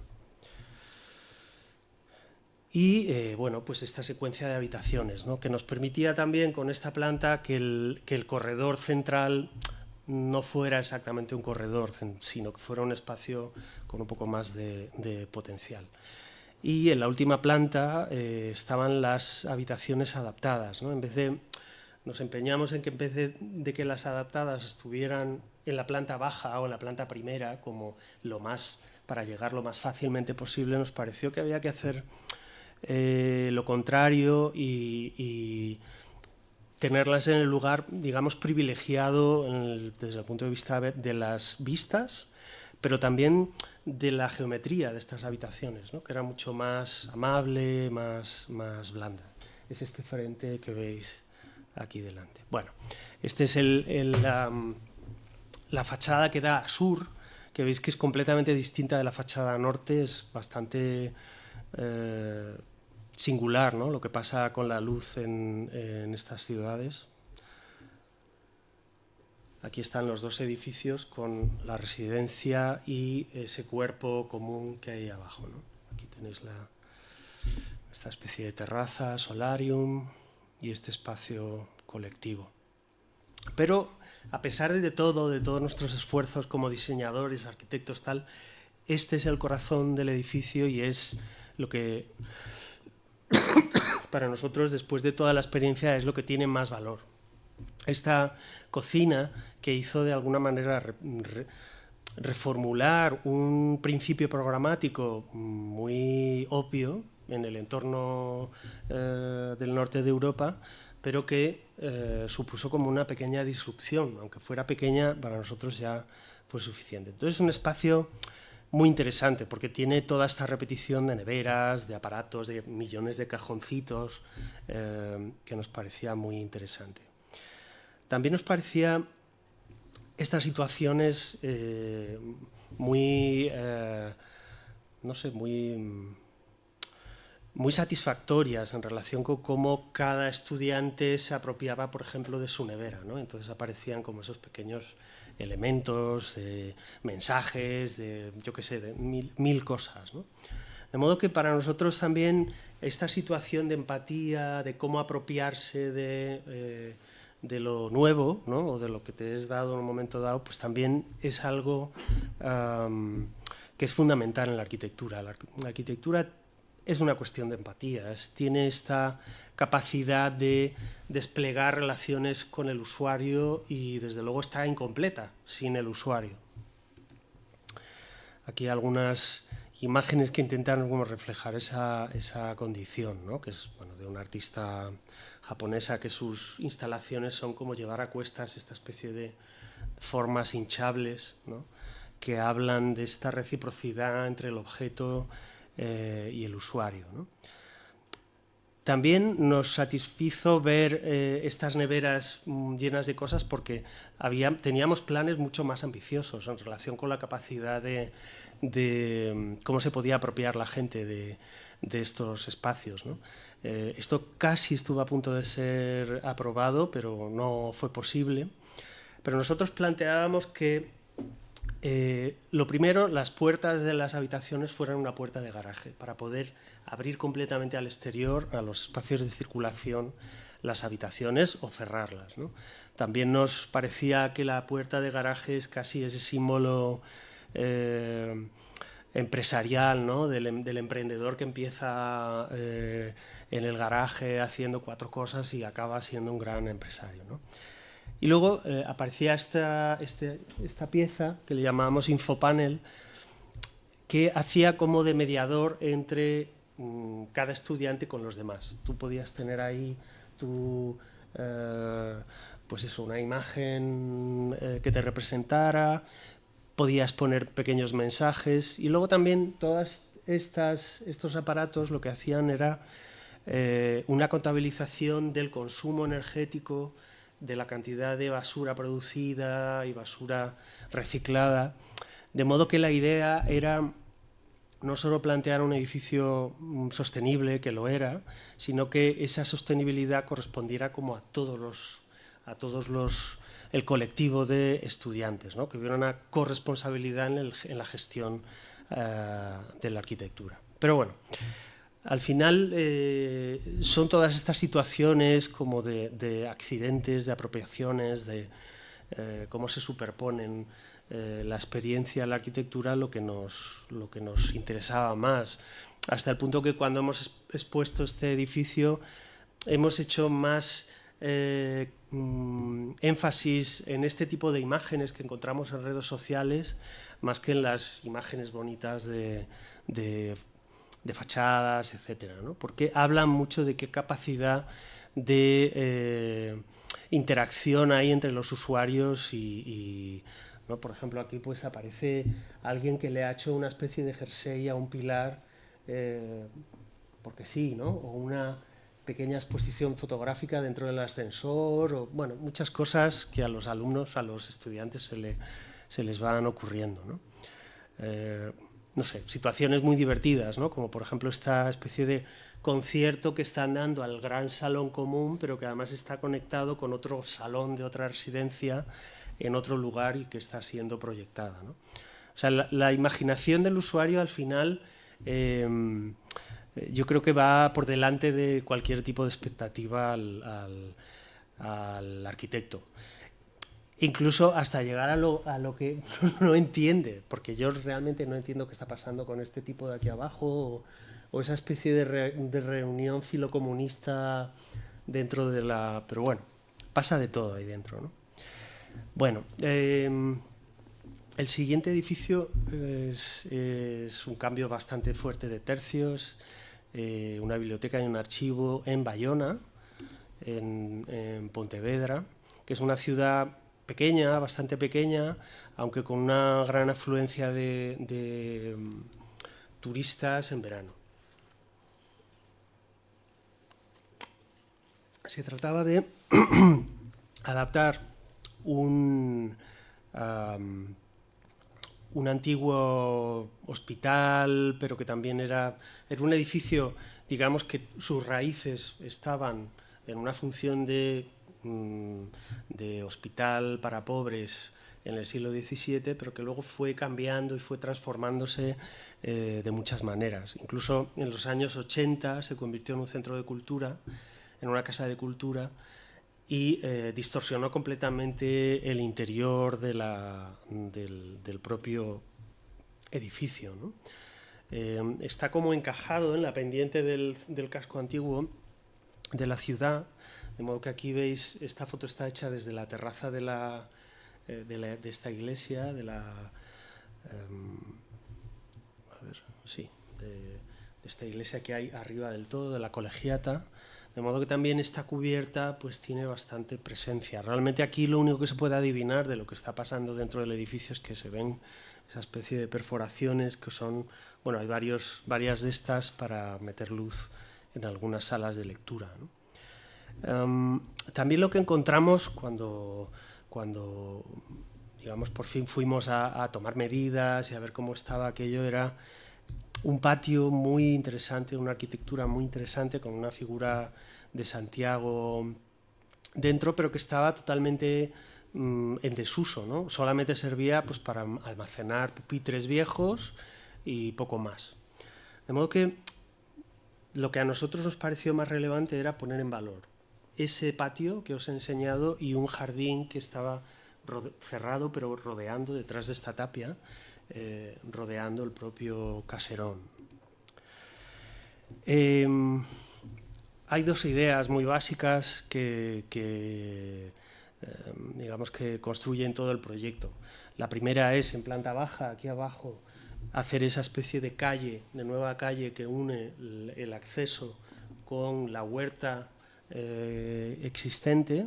Y bueno, pues esta secuencia de habitaciones, ¿no? Que nos permitía también con esta planta que el corredor central no fuera exactamente un corredor, sino que fuera un espacio con un poco más de potencial. Y en la última planta estaban las habitaciones adaptadas, ¿no? Nos empeñamos en que en vez de que las adaptadas estuvieran en la planta baja o en la planta primera, como para llegar lo más fácilmente posible, nos pareció que había que hacer lo contrario y tenerlas en el lugar, digamos, privilegiado desde el punto de vista de las vistas, pero también de la geometría de estas habitaciones, ¿no? Que era mucho más amable, más blanda. Es este frente que veis aquí delante. Bueno, este es la fachada que da a sur, que veis que es completamente distinta de la fachada norte. Es bastante singular, ¿no? Lo que pasa con la luz en estas ciudades. Aquí están los dos edificios con la residencia y ese cuerpo común que hay abajo, ¿no? Aquí tenéis esta especie de terraza, solarium y este espacio colectivo. Pero a pesar de todos nuestros esfuerzos como diseñadores, arquitectos, tal, este es el corazón del edificio y es lo que para nosotros, después de toda la experiencia, es lo que tiene más valor. Esta cocina que hizo de alguna manera reformular un principio programático muy obvio en el entorno del norte de Europa, pero que supuso como una pequeña disrupción, aunque fuera pequeña, para nosotros ya fue suficiente. Entonces, un espacio muy interesante, porque tiene toda esta repetición de neveras, de aparatos, de millones de cajoncitos, que nos parecía muy interesante. También nos parecía estas situaciones muy, no sé, muy satisfactorias en relación con cómo cada estudiante se apropiaba, por ejemplo, de su nevera, ¿no? Entonces aparecían como esos pequeños elementos, mensajes, yo qué sé, de mil cosas, ¿no? De modo que para nosotros también esta situación de empatía, de cómo apropiarse de lo nuevo, ¿no? O de lo que te es dado en un momento dado, pues también es algo que es fundamental en la arquitectura. La arquitectura es una cuestión de empatía, tiene esta capacidad de desplegar relaciones con el usuario y desde luego está incompleta sin el usuario. Aquí algunas imágenes que intentan como reflejar esa condición, ¿no? Que es, bueno, de una artista japonesa, que sus instalaciones son como llevar a cuestas esta especie de formas hinchables, ¿no? Que hablan de esta reciprocidad entre el objeto y el usuario, ¿no? También nos satisfizo ver estas neveras llenas de cosas porque teníamos planes mucho más ambiciosos en relación con la capacidad de cómo se podía apropiar la gente de estos espacios, ¿no? Esto casi estuvo a punto de ser aprobado, pero no fue posible. Pero nosotros planteábamos que lo primero, las puertas de las habitaciones fueran una puerta de garaje, para poder abrir completamente al exterior, a los espacios de circulación, las habitaciones o cerrarlas, ¿no? También nos parecía que la puerta de garaje es casi ese símbolo empresarial, ¿no? del emprendedor que empieza en el garaje haciendo 4 cosas y acaba siendo un gran empresario, ¿no? Y luego aparecía esta pieza que le llamábamos infopanel, que hacía como de mediador entre cada estudiante con los demás. Tú podías tener ahí pues eso, una imagen que te representara, podías poner pequeños mensajes y luego también todos estos aparatos lo que hacían era una contabilización del consumo energético, de la cantidad de basura producida y basura reciclada, de modo que la idea era no solo plantear un edificio sostenible, que lo era, sino que esa sostenibilidad correspondiera como a todos el colectivo de estudiantes, ¿no? Que hubiera una corresponsabilidad en la gestión de la arquitectura. Pero bueno, al final son todas estas situaciones como de accidentes, de apropiaciones, de cómo se superponen la experiencia de la arquitectura lo que nos interesaba más, hasta el punto que cuando hemos expuesto este edificio hemos hecho más énfasis en este tipo de imágenes que encontramos en redes sociales más que en las imágenes bonitas de fachadas, etcétera, ¿no? Porque hablan mucho de qué capacidad de interacción hay entre los usuarios ¿no? Por ejemplo, aquí pues aparece alguien que le ha hecho una especie de jersey a un pilar porque sí, ¿no? O una pequeña exposición fotográfica dentro del ascensor, o bueno, muchas cosas que a los alumnos, a los estudiantes se les van ocurriendo, ¿no? No sé, situaciones muy divertidas, ¿no? Como por ejemplo esta especie de concierto que están dando al gran salón común, pero que además está conectado con otro salón de otra residencia en otro lugar y que está siendo proyectada, ¿no? O sea, la imaginación del usuario al final yo creo que va por delante de cualquier tipo de expectativa al arquitecto. Incluso hasta llegar a lo que no entiende, porque yo realmente no entiendo qué está pasando con este tipo de aquí abajo, o esa especie de reunión filocomunista dentro de la... Pero bueno, pasa de todo ahí dentro, ¿no? Bueno, el siguiente edificio es un cambio bastante fuerte de tercios, una biblioteca y un archivo en Bayona, en Pontevedra, que es una ciudad pequeña, bastante pequeña, aunque con una gran afluencia de turistas en verano. Se trataba de adaptar un antiguo hospital, pero que también era un edificio, digamos que sus raíces estaban en una función de hospital para pobres en el siglo XVII, pero que luego fue cambiando y fue transformándose de muchas maneras. Incluso en los años 80 se convirtió en un centro de cultura, en una casa de cultura, y distorsionó completamente el interior del propio edificio, ¿no? Está como encajado en la pendiente del casco antiguo de la ciudad, de modo que aquí veis, esta foto está hecha desde la terraza de esta iglesia, de esta iglesia que hay arriba del todo, de la Colegiata, de modo que también esta cubierta pues tiene bastante presencia. Realmente aquí lo único que se puede adivinar de lo que está pasando dentro del edificio es que se ven esa especie de perforaciones que son, bueno, hay varias de estas para meter luz en algunas salas de lectura, ¿no? También lo que encontramos cuando digamos, por fin fuimos a tomar medidas y a ver cómo estaba aquello, era un patio muy interesante, una arquitectura muy interesante, con una figura de Santiago dentro, pero que estaba totalmente en desuso, ¿no? Solamente servía pues, para almacenar pupitres viejos y poco más. De modo que lo que a nosotros nos pareció más relevante era poner en valor ese patio que os he enseñado y un jardín que estaba cerrado, pero rodeando, detrás de esta tapia, rodeando el propio caserón. Hay dos ideas muy básicas que digamos que construyen todo el proyecto. La primera es, en planta baja, aquí abajo, hacer esa especie de calle, de nueva calle que une el acceso con la huerta existente,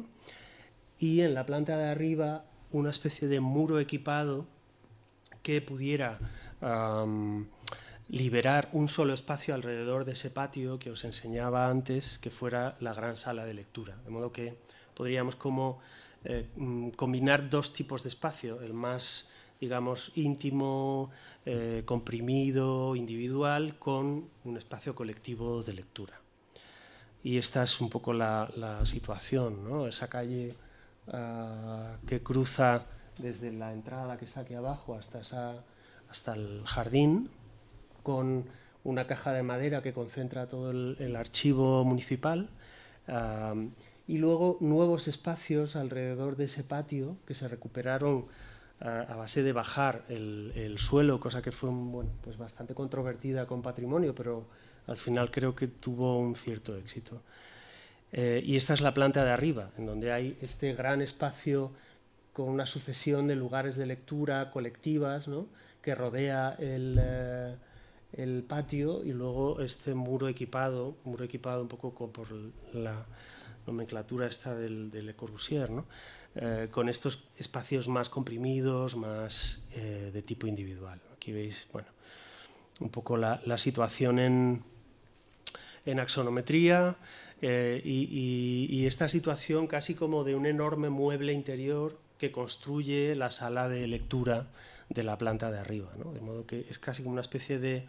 y en la planta de arriba una especie de muro equipado que pudiera liberar un solo espacio alrededor de ese patio que os enseñaba antes, que fuera la gran sala de lectura. De modo que podríamos como combinar dos tipos de espacio, el más, digamos, íntimo, comprimido, individual, con un espacio colectivo de lectura. Y esta es un poco la situación, ¿no? Esa calle que cruza desde la entrada que está aquí abajo hasta el jardín, con una caja de madera que concentra todo el archivo municipal, y luego nuevos espacios alrededor de ese patio que se recuperaron a base de bajar el suelo, cosa que fue pues bastante controvertida con Patrimonio, pero al final creo que tuvo un cierto éxito. Y esta es la planta de arriba, en donde hay este gran espacio con una sucesión de lugares de lectura colectivas, ¿no?, que rodea el patio, y luego este muro equipado un poco por la nomenclatura esta del Le Corbusier, ¿no?, con estos espacios más comprimidos, más de tipo individual. Aquí veis, bueno, un poco la situación en axonometría, y esta situación casi como de un enorme mueble interior que construye la sala de lectura de la planta de arriba, ¿no? De modo que es casi como una especie de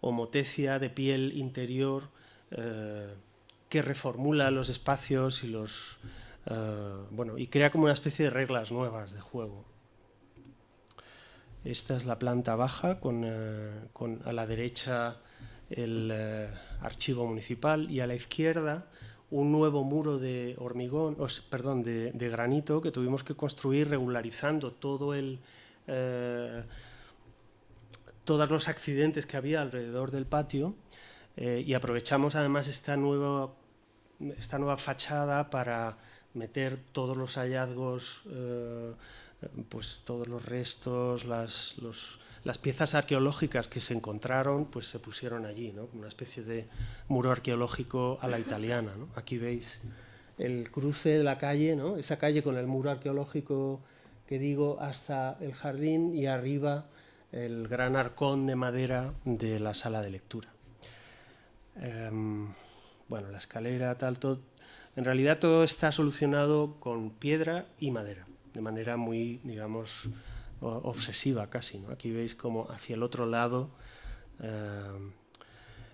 homotecia de piel interior que reformula los espacios y y crea como una especie de reglas nuevas de juego. Esta es la planta baja, con a la derecha el archivo municipal, y a la izquierda un nuevo muro de hormigón, de granito, que tuvimos que construir regularizando todos los accidentes que había alrededor del patio, y aprovechamos además esta nueva fachada para meter todos los hallazgos, pues todos los restos, las piezas arqueológicas que se encontraron, pues se pusieron allí, ¿no?, una especie de muro arqueológico a la italiana, ¿no? Aquí veis el cruce de la calle, ¿no? Esa calle con el muro arqueológico que digo hasta el jardín y arriba el gran arcón de madera de la sala de lectura. Bueno, la escalera, tal, todo. En realidad todo está solucionado con piedra y madera, de manera muy, digamos, obsesiva casi, ¿no? Aquí veis como hacia el otro lado.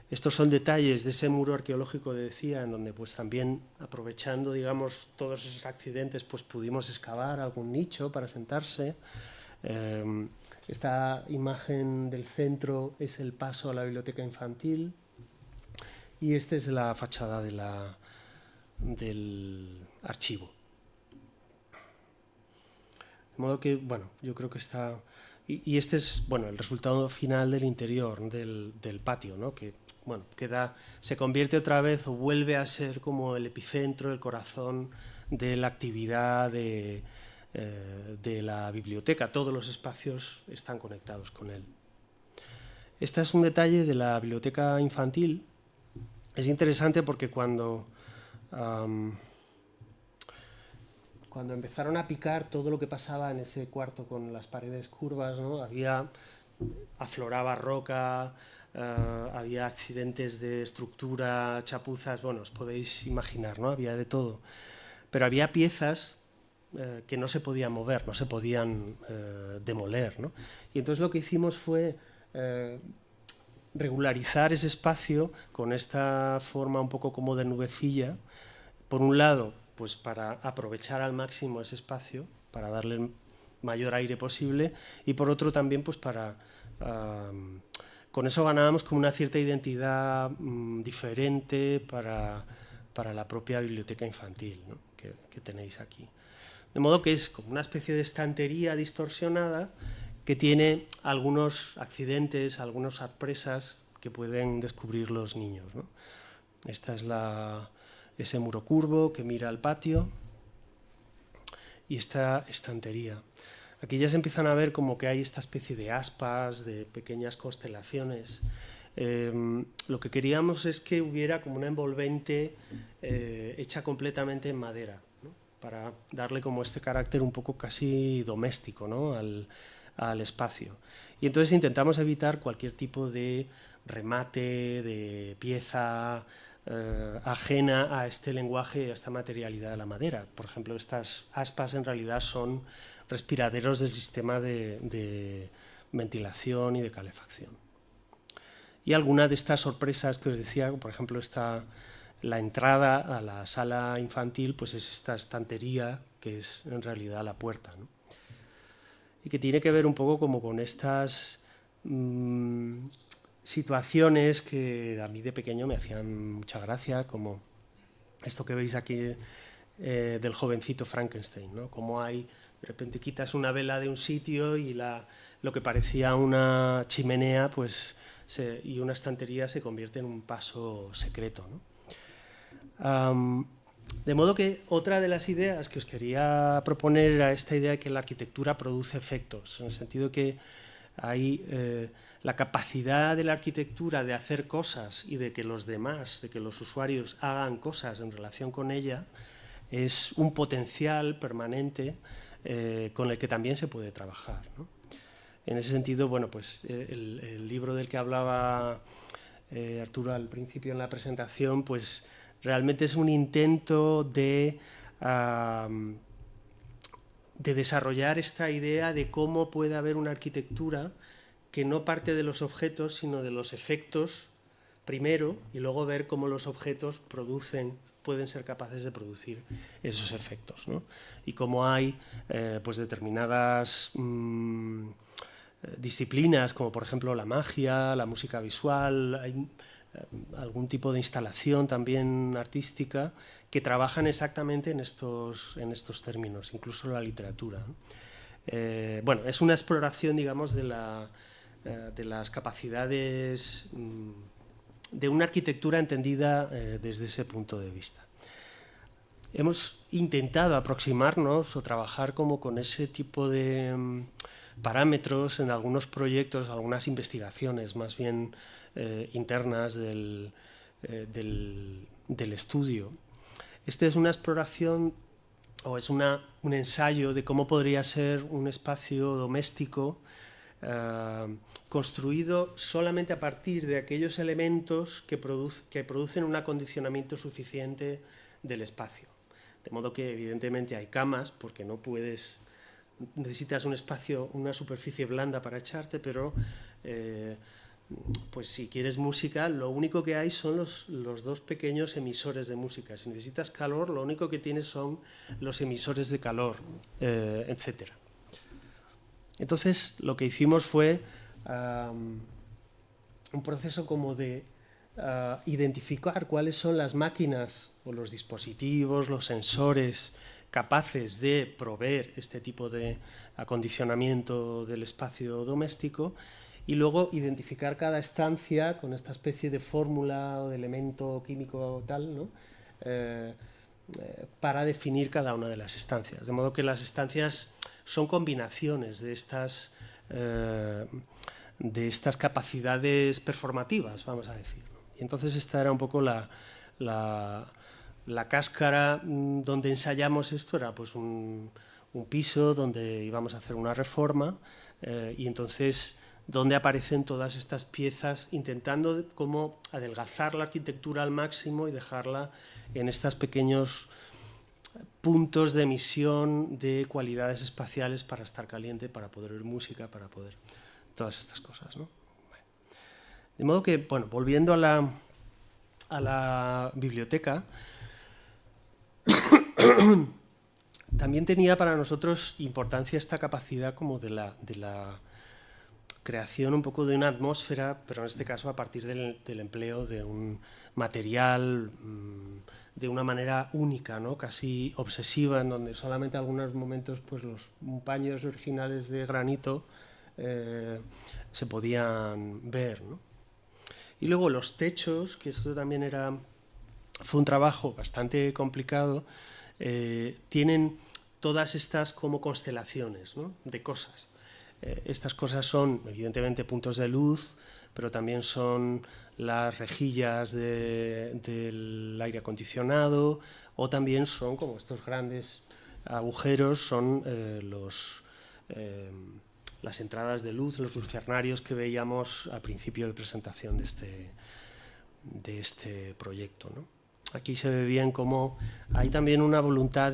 Estos son detalles de ese muro arqueológico, decía, en donde pues también aprovechando, digamos, todos esos accidentes, pues pudimos excavar algún nicho para sentarse. Esta imagen del centro es el paso a la biblioteca infantil y esta es la fachada del archivo. De modo que, bueno, yo creo que está... Y este es, bueno, el resultado final del interior del patio, ¿no? Que, bueno, se convierte otra vez o vuelve a ser como el epicentro, el corazón de la actividad de la biblioteca. Todos los espacios están conectados con él. Este es un detalle de la biblioteca infantil. Es interesante porque cuando empezaron a picar todo lo que pasaba en ese cuarto con las paredes curvas, ¿no? Afloraba roca, había accidentes de estructura, chapuzas, bueno, os podéis imaginar, ¿no? Había de todo. Pero había piezas que no se podían mover, no se podían demoler, ¿no? Y entonces lo que hicimos fue regularizar ese espacio con esta forma un poco como de nubecilla. Por un lado, pues para aprovechar al máximo ese espacio, para darle el mayor aire posible, y por otro también pues para... con eso ganábamos como una cierta identidad diferente para la propia biblioteca infantil, ¿no? que tenéis aquí. De modo que es como una especie de estantería distorsionada que tiene algunos accidentes, algunas sorpresas que pueden descubrir los niños, ¿no? Esta es ese muro curvo que mira al patio y esta estantería. Aquí ya se empiezan a ver como que hay esta especie de aspas, de pequeñas constelaciones. Lo que queríamos es que hubiera como una envolvente hecha completamente en madera, ¿no? Para darle como este carácter un poco casi doméstico, ¿no? al espacio. Y entonces intentamos evitar cualquier tipo de remate, de pieza ajena a este lenguaje, a esta materialidad de la madera. Por ejemplo, estas aspas en realidad son respiraderos del sistema de ventilación y de calefacción. Y alguna de estas sorpresas que os decía, por ejemplo, la entrada a la sala infantil, pues es esta estantería que es en realidad la puerta, ¿no? Y que tiene que ver un poco como con estas situaciones que a mí de pequeño me hacían mucha gracia, como esto que veis aquí del jovencito Frankenstein, ¿no? Como de repente quitas una vela de un sitio y lo que parecía una chimenea pues, y una estantería se convierte en un paso secreto, ¿no? De modo que otra de las ideas que os quería proponer era esta idea de que la arquitectura produce efectos, en el sentido que hay la capacidad de la arquitectura de hacer cosas y de que los demás, de que los usuarios hagan cosas en relación con ella, es un potencial permanente con el que también se puede trabajar, ¿no? En ese sentido, bueno, pues el libro del que hablaba Arturo al principio en la presentación, pues realmente es un intento de desarrollar esta idea de cómo puede haber una arquitectura que no parte de los objetos, sino de los efectos primero, y luego ver cómo los objetos pueden ser capaces de producir esos efectos, ¿no? Y cómo hay pues determinadas disciplinas, como por ejemplo la magia, la música visual, hay algún tipo de instalación también artística que trabajan exactamente en estos términos, incluso la literatura, ¿no? Bueno, es una exploración, digamos, de las capacidades de una arquitectura entendida desde ese punto de vista. Hemos intentado aproximarnos o trabajar como con ese tipo de parámetros en algunos proyectos, algunas investigaciones más bien internas del estudio. Este es una exploración o es un ensayo de cómo podría ser un espacio doméstico construido solamente a partir de aquellos elementos que producen un acondicionamiento suficiente del espacio. De modo que evidentemente hay camas, porque necesitas un espacio, una superficie blanda para echarte, pero pues si quieres música, lo único que hay son los dos pequeños emisores de música. Si necesitas calor, lo único que tienes son los emisores de calor, etc. Entonces, lo que hicimos fue un proceso como de identificar cuáles son las máquinas o los dispositivos, los sensores capaces de proveer este tipo de acondicionamiento del espacio doméstico, y luego identificar cada estancia con esta especie de fórmula o de elemento químico tal, ¿no? Para definir cada una de las estancias. De modo que las estancias son combinaciones de estas capacidades performativas, vamos a decir, ¿no? Y entonces esta era un poco la cáscara donde ensayamos esto. Era pues un piso donde íbamos a hacer una reforma, y entonces donde aparecen todas estas piezas, intentando como adelgazar la arquitectura al máximo y dejarla en estos pequeños puntos de emisión de cualidades espaciales para estar caliente, para poder oír música, para poder todas estas cosas, ¿no? Bueno. De modo que, bueno, volviendo a la biblioteca, también tenía para nosotros importancia esta capacidad como de la creación un poco de una atmósfera, pero en este caso a partir del empleo de un material de una manera única, ¿no? Casi obsesiva, en donde solamente en algunos momentos pues los paños originales de granito se podían ver, ¿no? Y luego los techos, que esto también fue un trabajo bastante complicado, tienen todas estas como constelaciones, ¿no? De cosas. Estas cosas son evidentemente puntos de luz, pero también son las rejillas del aire acondicionado, o también son como estos grandes agujeros, son las entradas de luz, los lucernarios que veíamos al principio de presentación de este proyecto, ¿no? Aquí se ve bien cómo hay también una voluntad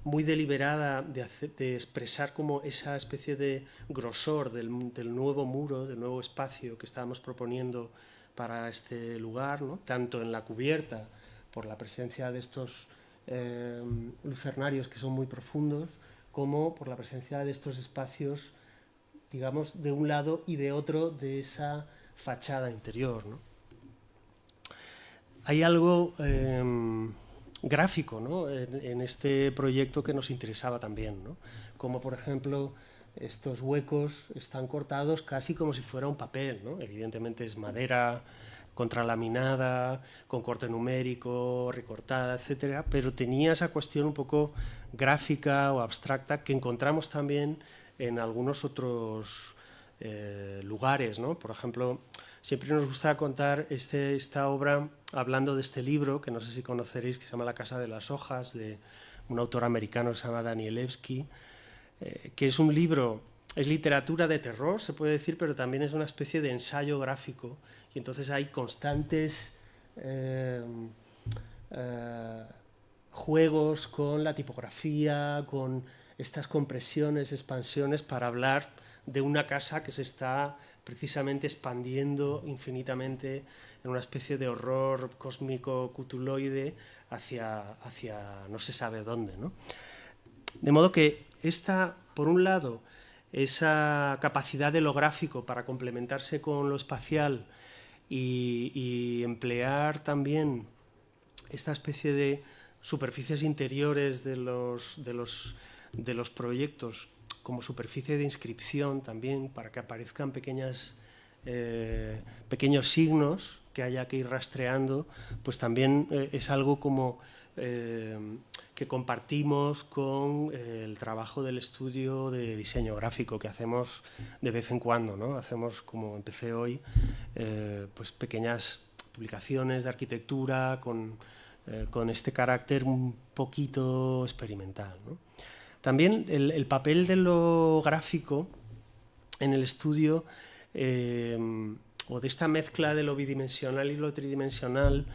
muy deliberada de expresar como esa especie de grosor del nuevo muro, del nuevo espacio que estábamos proponiendo para este lugar, ¿no? Tanto en la cubierta, por la presencia de estos lucernarios que son muy profundos, como por la presencia de estos espacios, digamos, de un lado y de otro de esa fachada interior, ¿no? Hay algo gráfico, ¿no? en este proyecto que nos interesaba también, ¿no? Como por ejemplo estos huecos están cortados casi como si fuera un papel, ¿no? Evidentemente es madera contralaminada, con corte numérico, recortada, etcétera, pero tenía esa cuestión un poco gráfica o abstracta que encontramos también en algunos otros lugares, ¿no? Por ejemplo, siempre nos gusta contar esta obra hablando de este libro, que no sé si conoceréis, que se llama La casa de las hojas, de un autor americano que se llama Danielewski, que es un libro, es literatura de terror, se puede decir, pero también es una especie de ensayo gráfico, y entonces hay constantes juegos con la tipografía, con estas compresiones, expansiones, para hablar de una casa que se está precisamente expandiendo infinitamente en una especie de horror cósmico cutuloide hacia no se sabe dónde, ¿no? De modo que por un lado, esa capacidad de lo gráfico para complementarse con lo espacial y emplear también esta especie de superficies interiores de los proyectos como superficie de inscripción también, para que aparezcan pequeños signos que haya que ir rastreando, pues también es algo como que compartimos con el trabajo del estudio de diseño gráfico que hacemos de vez en cuando, ¿no? Hacemos, como empecé hoy, pues pequeñas publicaciones de arquitectura con con este carácter un poquito experimental, ¿no? También el papel de lo gráfico en el estudio, o de esta mezcla de lo bidimensional y lo tridimensional,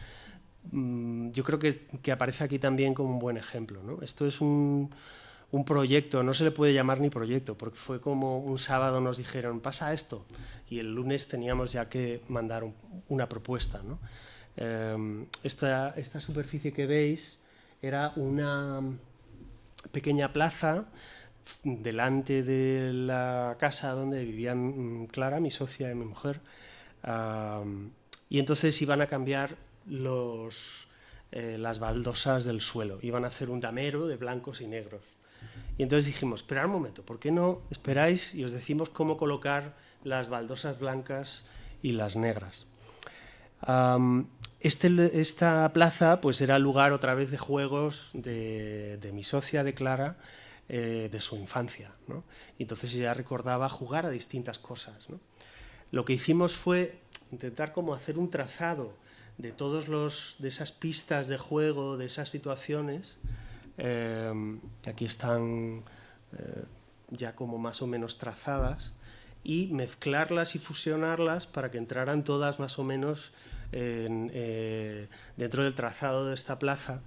yo creo que aparece aquí también como un buen ejemplo, ¿no? Esto es un proyecto, no se le puede llamar ni proyecto, porque fue como un sábado nos dijeron, pasa esto, y el lunes teníamos ya que mandar una propuesta, ¿no? Esta superficie que veis era una pequeña plaza delante de la casa donde vivían Clara, mi socia y mi mujer, y entonces iban a cambiar las baldosas del suelo, iban a hacer un damero de blancos y negros. Y entonces dijimos, esperad un momento, ¿por qué no esperáis y os decimos cómo colocar las baldosas blancas y las negras? Esta plaza pues era lugar otra vez de juegos de mi socia, de Clara, de su infancia, ¿no? Y entonces ella recordaba jugar a distintas cosas, ¿no? Lo que hicimos fue intentar como hacer un trazado de de esas pistas de juego, de esas situaciones, que aquí están ya como más o menos trazadas, y mezclarlas y fusionarlas para que entraran todas más o menos dentro del trazado de esta plaza,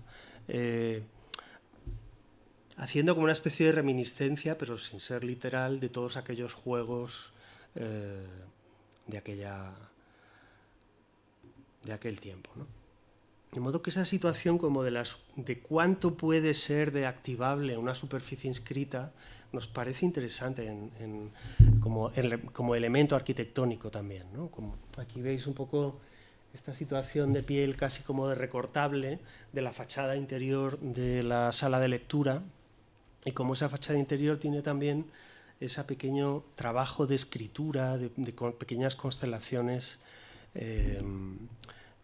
haciendo como una especie de reminiscencia, pero sin ser literal, de todos aquellos juegos de aquel tiempo, ¿no? De modo que esa situación como de cuánto puede ser de activable una superficie inscrita nos parece interesante como elemento arquitectónico también, ¿no? Como aquí veis un poco esta situación de piel casi como de recortable de la fachada interior de la sala de lectura, y como esa fachada interior tiene también ese pequeño trabajo de escritura, de pequeñas constelaciones en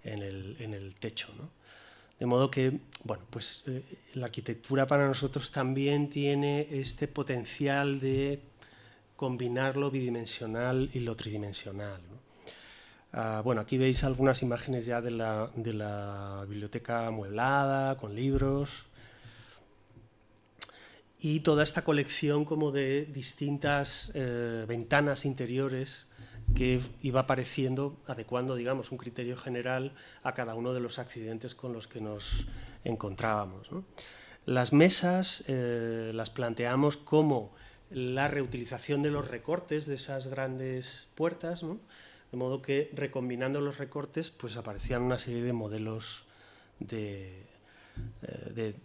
el techo, ¿no? De modo que, bueno, pues la arquitectura para nosotros también tiene este potencial de combinar lo bidimensional y lo tridimensional, ¿no? Bueno, aquí veis algunas imágenes ya de la biblioteca amueblada, con libros, y toda esta colección como de distintas ventanas interiores que iba apareciendo, adecuando, digamos, un criterio general a cada uno de los accidentes con los que nos encontrábamos, ¿no? Las mesas las planteamos como la reutilización de los recortes de esas grandes puertas, ¿no? De modo que, recombinando los recortes, pues aparecían una serie de modelos de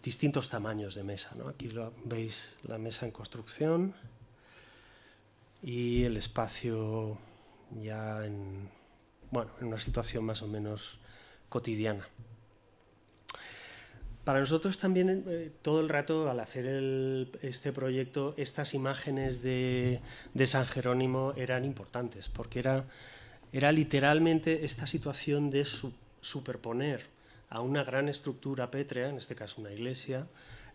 distintos tamaños de mesa, ¿no? Aquí veis la mesa en construcción y el espacio ya en una situación más o menos cotidiana. Para nosotros también todo el rato al hacer este proyecto, estas imágenes de San Jerónimo eran importantes, porque era literalmente esta situación de superponer a una gran estructura pétrea, en este caso una iglesia,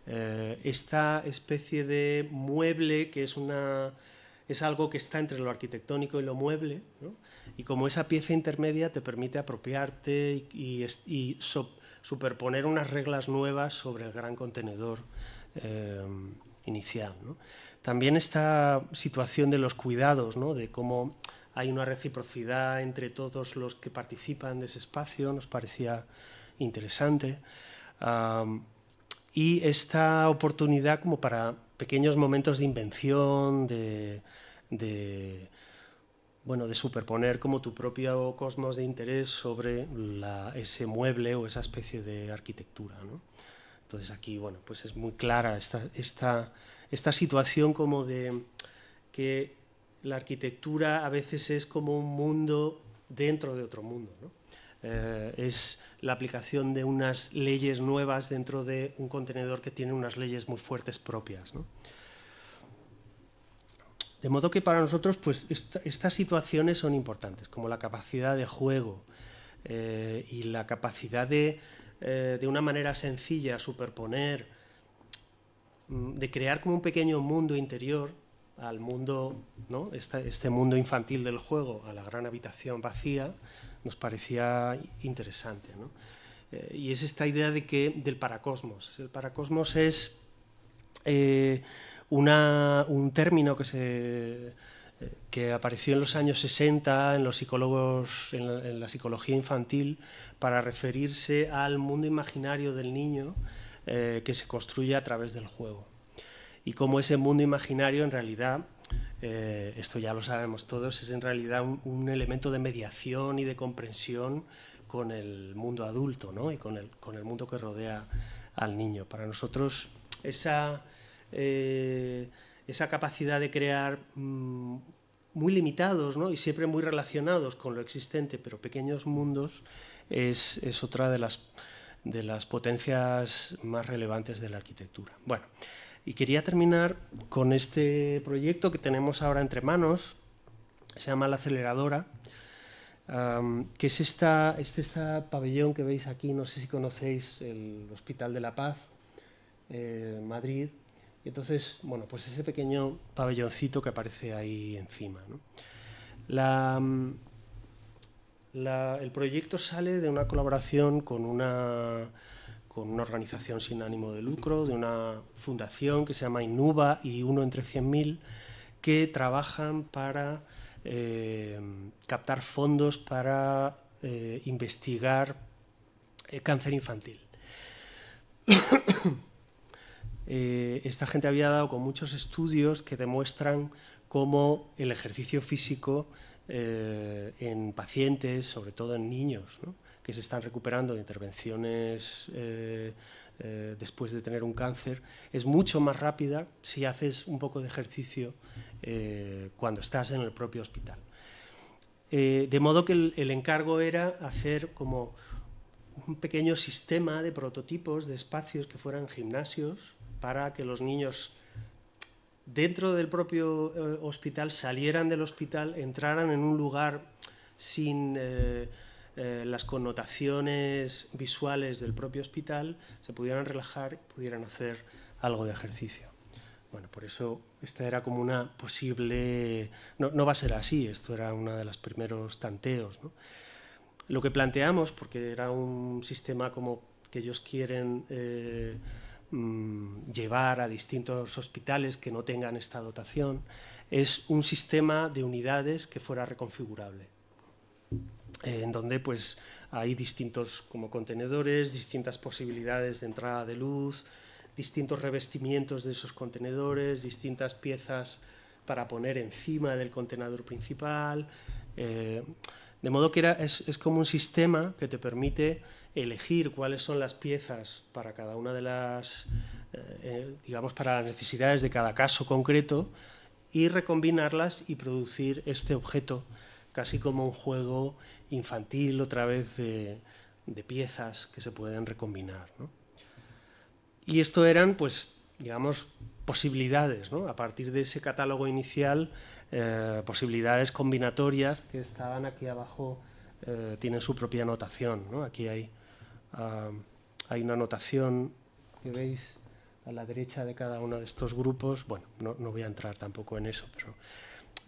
esta especie de mueble que es algo que está entre lo arquitectónico y lo mueble, ¿no? Y como esa pieza intermedia te permite apropiarte y superponer unas reglas nuevas sobre el gran contenedor inicial, ¿no? También esta situación de los cuidados, ¿no? De cómo hay una reciprocidad entre todos los que participan de ese espacio, nos parecía interesante. Y esta oportunidad como para pequeños momentos de invención, de superponer como tu propio cosmos de interés sobre ese mueble o esa especie de arquitectura, ¿no? Entonces aquí, bueno, pues es muy clara esta situación como de que la arquitectura a veces es como un mundo dentro de otro mundo, ¿no? Es la aplicación de unas leyes nuevas dentro de un contenedor que tiene unas leyes muy fuertes propias, ¿no? De modo que para nosotros pues, estas situaciones son importantes, como la capacidad de juego y la capacidad de una manera sencilla, superponer, de crear como un pequeño mundo interior al mundo, ¿no? Este mundo infantil del juego, a la gran habitación vacía, nos parecía interesante, ¿no? y es esta idea del paracosmos. El paracosmos es un término que apareció en los años 60 en los psicólogos, en la psicología infantil, para referirse al mundo imaginario del niño que se construye a través del juego. Y cómo ese mundo imaginario, en realidad, esto ya lo sabemos todos, es en realidad un elemento de mediación y de comprensión con el mundo adulto, ¿no? Y con el mundo que rodea al niño. Para nosotros esa capacidad de crear muy limitados, ¿no? Y siempre muy relacionados con lo existente, pero pequeños mundos, es otra de las potencias más relevantes de la arquitectura. Bueno, y quería terminar con este proyecto que tenemos ahora entre manos, se llama La Aceleradora, que es este pabellón que veis aquí, no sé si conocéis el Hospital de la Paz, Madrid. Y entonces, bueno, pues ese pequeño pabelloncito que aparece ahí encima, ¿no? El proyecto sale de una colaboración con una organización sin ánimo de lucro, de una fundación que se llama Innuba y Uno entre 100.000, que trabajan para captar fondos para investigar cáncer infantil. Esta gente había dado con muchos estudios que demuestran cómo el ejercicio físico en pacientes, sobre todo en niños, ¿no?, que se están recuperando de intervenciones después de tener un cáncer, es mucho más rápida si haces un poco de ejercicio cuando estás en el propio hospital. De modo que el encargo era hacer como un pequeño sistema de prototipos de espacios que fueran gimnasios para que los niños dentro del propio hospital salieran del hospital, entraran en un lugar sin las connotaciones visuales del propio hospital, se pudieran relajar y pudieran hacer algo de ejercicio. Bueno, por eso esta era como una posible... No va a ser así, esto era uno de los primeros tanteos, ¿no? Lo que planteamos, porque era un sistema como que ellos quieren llevar a distintos hospitales que no tengan esta dotación, es un sistema de unidades que fuera reconfigurable, en donde pues hay distintos como contenedores, distintas posibilidades de entrada de luz, distintos revestimientos de esos contenedores, distintas piezas para poner encima del contenedor principal, de modo que es como un sistema que te permite elegir cuáles son las piezas para cada una de las, digamos, para las necesidades de cada caso concreto, y recombinarlas y producir este objeto, casi como un juego infantil, otra vez de piezas que se pueden recombinar, ¿no? Y esto eran, pues, digamos, posibilidades, ¿no? A partir de ese catálogo inicial, posibilidades combinatorias que estaban aquí abajo, tienen su propia notación, ¿no? Aquí hay una notación que veis a la derecha de cada uno de estos grupos. Bueno, no voy a entrar tampoco en eso, pero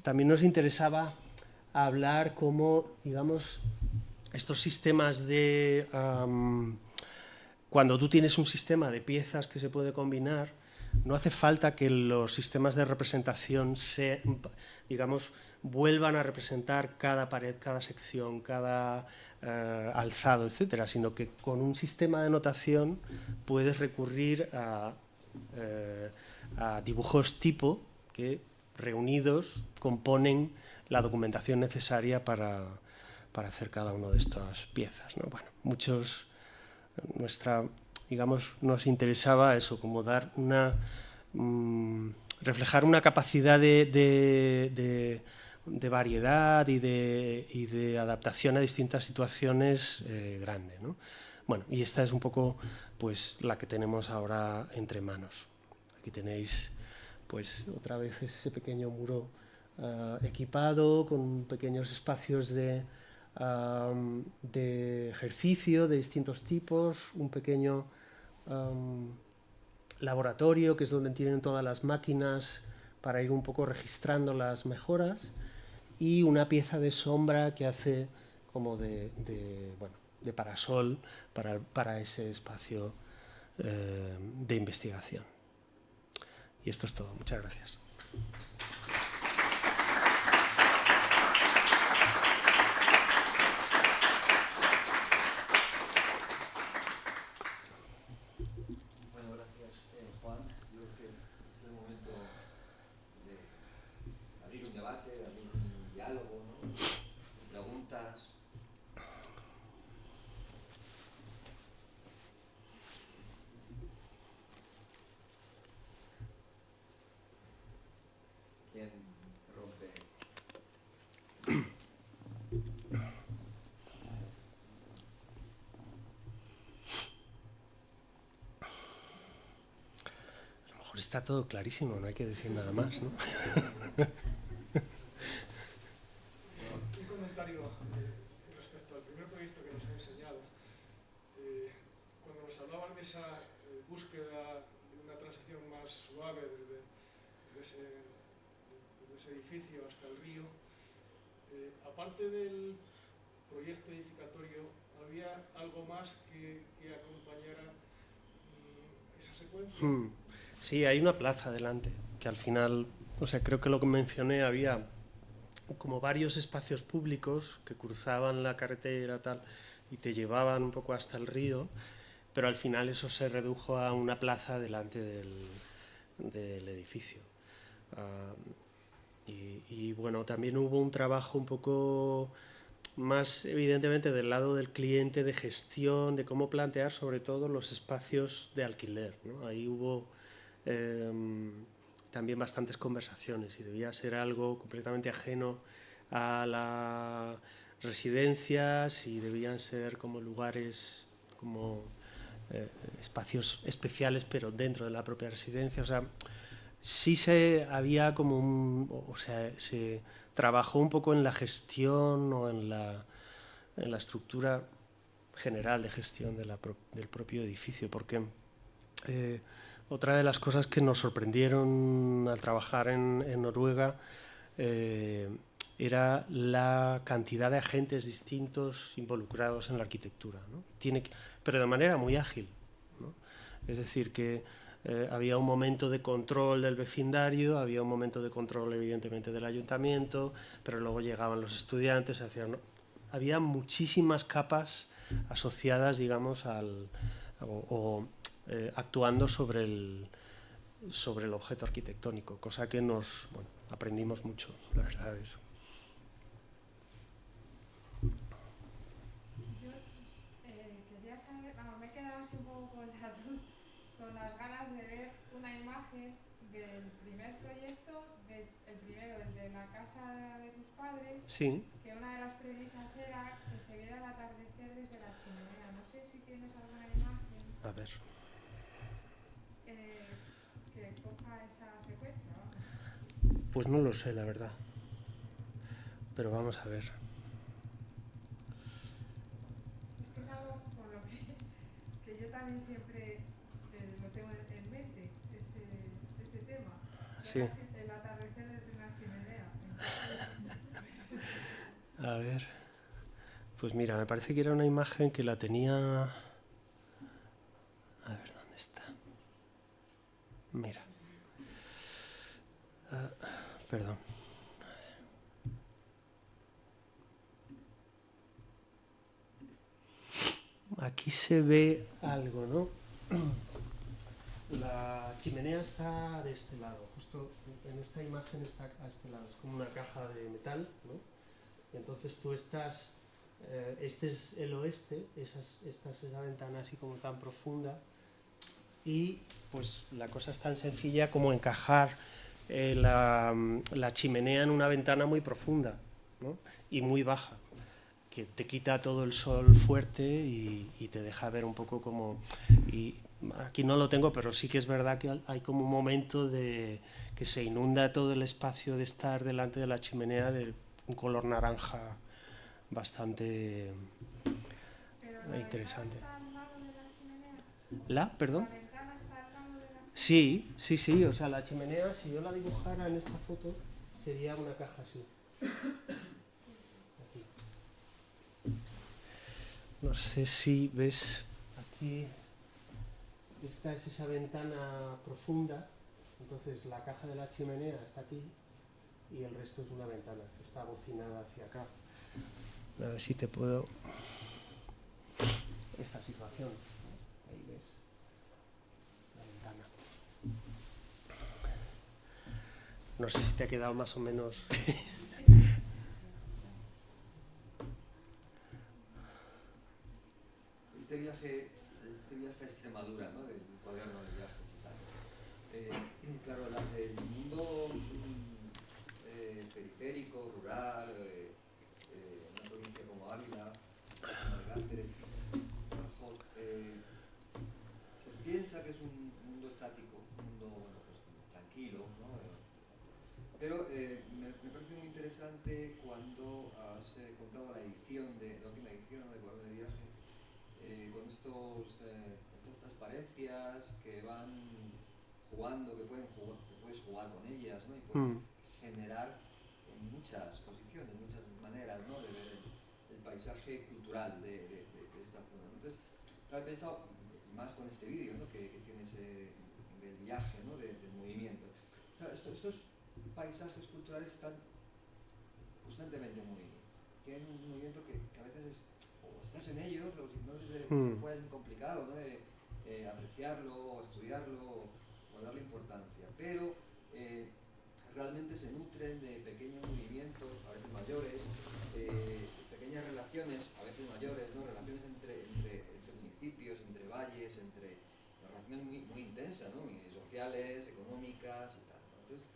también nos interesaba hablar cómo, digamos, estos sistemas de... cuando tú tienes un sistema de piezas que se puede combinar, no hace falta que los sistemas de representación digamos, vuelvan a representar cada pared, cada sección, cada alzado, etcétera, sino que con un sistema de notación puedes recurrir a dibujos tipo que reunidos componen la documentación necesaria para hacer cada una de estas piezas, ¿no? Bueno, digamos, nos interesaba eso, como dar reflejar una capacidad de variedad y de adaptación a distintas situaciones grande, ¿no? Bueno, y esta es un poco pues la que tenemos ahora entre manos. Aquí tenéis pues otra vez ese pequeño muro equipado con pequeños espacios de ejercicio de distintos tipos, un pequeño laboratorio que es donde tienen todas las máquinas para ir un poco registrando las mejoras, y una pieza de sombra que hace como bueno, de parasol para ese espacio de investigación. Y esto es todo. Muchas gracias. Bueno, gracias, Juan. Yo creo que es el momento de abrir un debate, de abrir un diálogo, ¿no? Preguntas. ¿Quién rompe? A lo mejor está todo clarísimo, no hay que decir nada más, ¿no? Un comentario respecto al primer proyecto que nos ha enseñado. Cuando nos hablabas de esa búsqueda de una transición más suave desde ese edificio hasta el río, aparte del proyecto edificatorio, ¿había algo más que acompañara esa secuencia? Sí, hay una plaza delante, que al final, o sea, creo que lo que mencioné, había como varios espacios públicos que cruzaban la carretera tal y te llevaban un poco hasta el río, pero al final eso se redujo a una plaza delante del edificio. Y bueno, también hubo un trabajo un poco más evidentemente del lado del cliente, de gestión, de cómo plantear sobre todo los espacios de alquiler, ¿no? Ahí hubo también bastantes conversaciones y debía ser algo completamente ajeno a las residencias y debían ser como lugares, como espacios especiales, pero dentro de la propia residencia. O sea, sí había como se trabajó un poco en la gestión o en la estructura general de gestión del propio edificio, porque otra de las cosas que nos sorprendieron al trabajar en Noruega era la cantidad de agentes distintos involucrados en la arquitectura, ¿no? Pero de manera muy ágil, ¿no? Es decir, que había un momento de control del vecindario, había un momento de control evidentemente del ayuntamiento, pero luego llegaban los estudiantes, había muchísimas capas asociadas, digamos, actuando sobre el objeto arquitectónico, cosa que aprendimos mucho, la verdad, de eso. Yo quería saber, me he quedado así un poco con las ganas de ver una imagen del primer proyecto, el primero, el de la casa de tus padres, sí, que una de las premisas era que se viera el atardecer desde la chimenea. No sé si tienes alguna imagen a ver. que coja esa secuencia, ¿no? Pues no lo sé, la verdad, pero vamos a ver. Es que es algo por lo que yo también siempre lo tengo en mente, ese tema. Sí. El atardecer desde una chimenea. A ver. Pues mira, me parece que era una imagen que la tenía... A ver, ¿dónde está? Mira. Perdón. Aquí se ve algo, ¿no? La chimenea está de este lado, justo en esta imagen está a este lado, es como una caja de metal, ¿no? Y entonces tú estás, este es el oeste, esta es esa ventana así como tan profunda, y pues la cosa es tan sencilla como encajar la chimenea en una ventana muy profunda, ¿no? Y muy baja, que te quita todo el sol fuerte y te deja ver un poco como... Y aquí no lo tengo, pero sí que es verdad que hay como un momento de que se inunda todo el espacio de estar delante de la chimenea de un color naranja bastante interesante. ¿Está al lado de la chimenea? ¿Perdón? ¿La ventana está al lado de la chimenea? Sí, o sea, la chimenea, si yo la dibujara en esta foto, sería una caja así. Aquí. no sé si ves aquí, esta es esa ventana profunda, entonces la caja de la chimenea está aquí y el resto es una ventana que está abocinada hacia acá. A ver si te puedo... Esta situación, ¿no? Ahí ves la ventana. No sé si te ha quedado más o menos... Este viaje a Extremadura, ¿no? Del cuaderno de viajes y tal. Claro, el mundo periférico, rural, una provincia como Ávila, como Alicante, Badajoz, se piensa que es un mundo estático, un mundo bueno, pues, tranquilo, ¿no? Pero me parece muy interesante cuando has contado la última edición de Cuaderno de Viaje, con estas transparencias que van jugando, que puedes jugar con ellas, ¿no? Y puedes generar muchas posiciones, muchas maneras, ¿no? De ver el paisaje cultural de esta zona. Entonces, claro, he pensado, y más con este vídeo, ¿no? que tienes del viaje, ¿no? Del movimiento. Claro, estos paisajes culturales están constantemente en movimiento. Tienen un movimiento que a veces o estás en ellos, o si no desde fuera es muy complicado, ¿no? Apreciarlo, o estudiarlo, o darle importancia. Pero realmente se nutren de pequeños movimientos, a veces mayores, pequeñas relaciones, a veces mayores, ¿no? Relaciones entre municipios, entre valles, relaciones muy intensas, ¿no? Sociales, económicas y tal, ¿no? Entonces,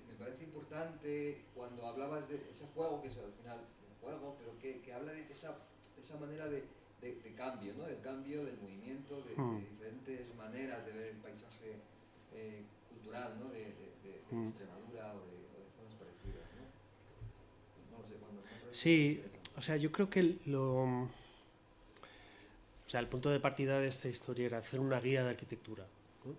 me parece importante cuando hablabas de ese juego, que es al final un juego, pero que habla de esa manera de cambio, ¿no? Del cambio, del movimiento, de diferentes maneras de ver el paisaje cultural, ¿no? de Extremadura o de zonas parecidas, ¿no? No lo sé, cuando... Sí, o sea, yo creo que el punto de partida de esta historia era hacer una guía de arquitectura, ¿no?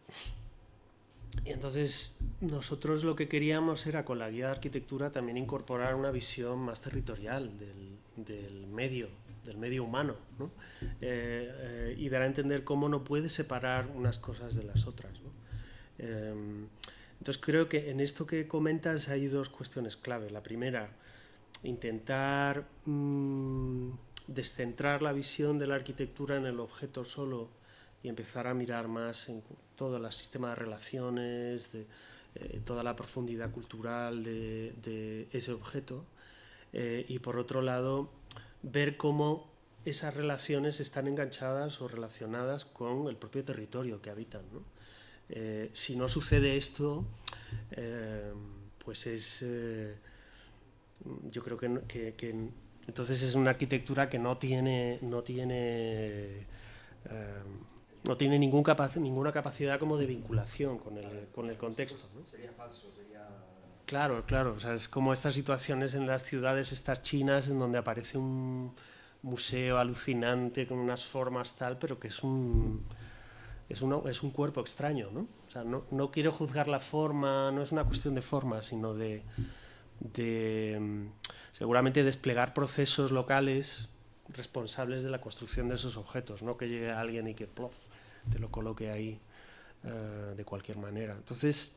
Y entonces nosotros lo que queríamos era con la guía de arquitectura también incorporar una visión más territorial del medio humano, ¿no? Y dar a entender cómo no puedes separar unas cosas de las otras, ¿no? Entonces creo que en esto que comentas hay dos cuestiones clave. La primera, intentar descentrar la visión de la arquitectura en el objeto solo y empezar a mirar más en todo el sistema de relaciones, toda la profundidad cultural de ese objeto, y por otro lado ver cómo esas relaciones están enganchadas o relacionadas con el propio territorio que habitan, ¿no? Si no sucede esto, pues yo creo que entonces es una arquitectura que no tiene ninguna capacidad como de vinculación con el contexto, ¿no? Sería falso, sería... Claro, o sea, es como estas situaciones en las ciudades estas chinas en donde aparece un museo alucinante con unas formas tal, pero que es un cuerpo extraño, ¿no? O sea, no quiero juzgar la forma, no es una cuestión de forma, sino de seguramente desplegar procesos locales responsables de la construcción de esos objetos, no que llegue alguien y que plof, te lo coloque ahí de cualquier manera. Entonces,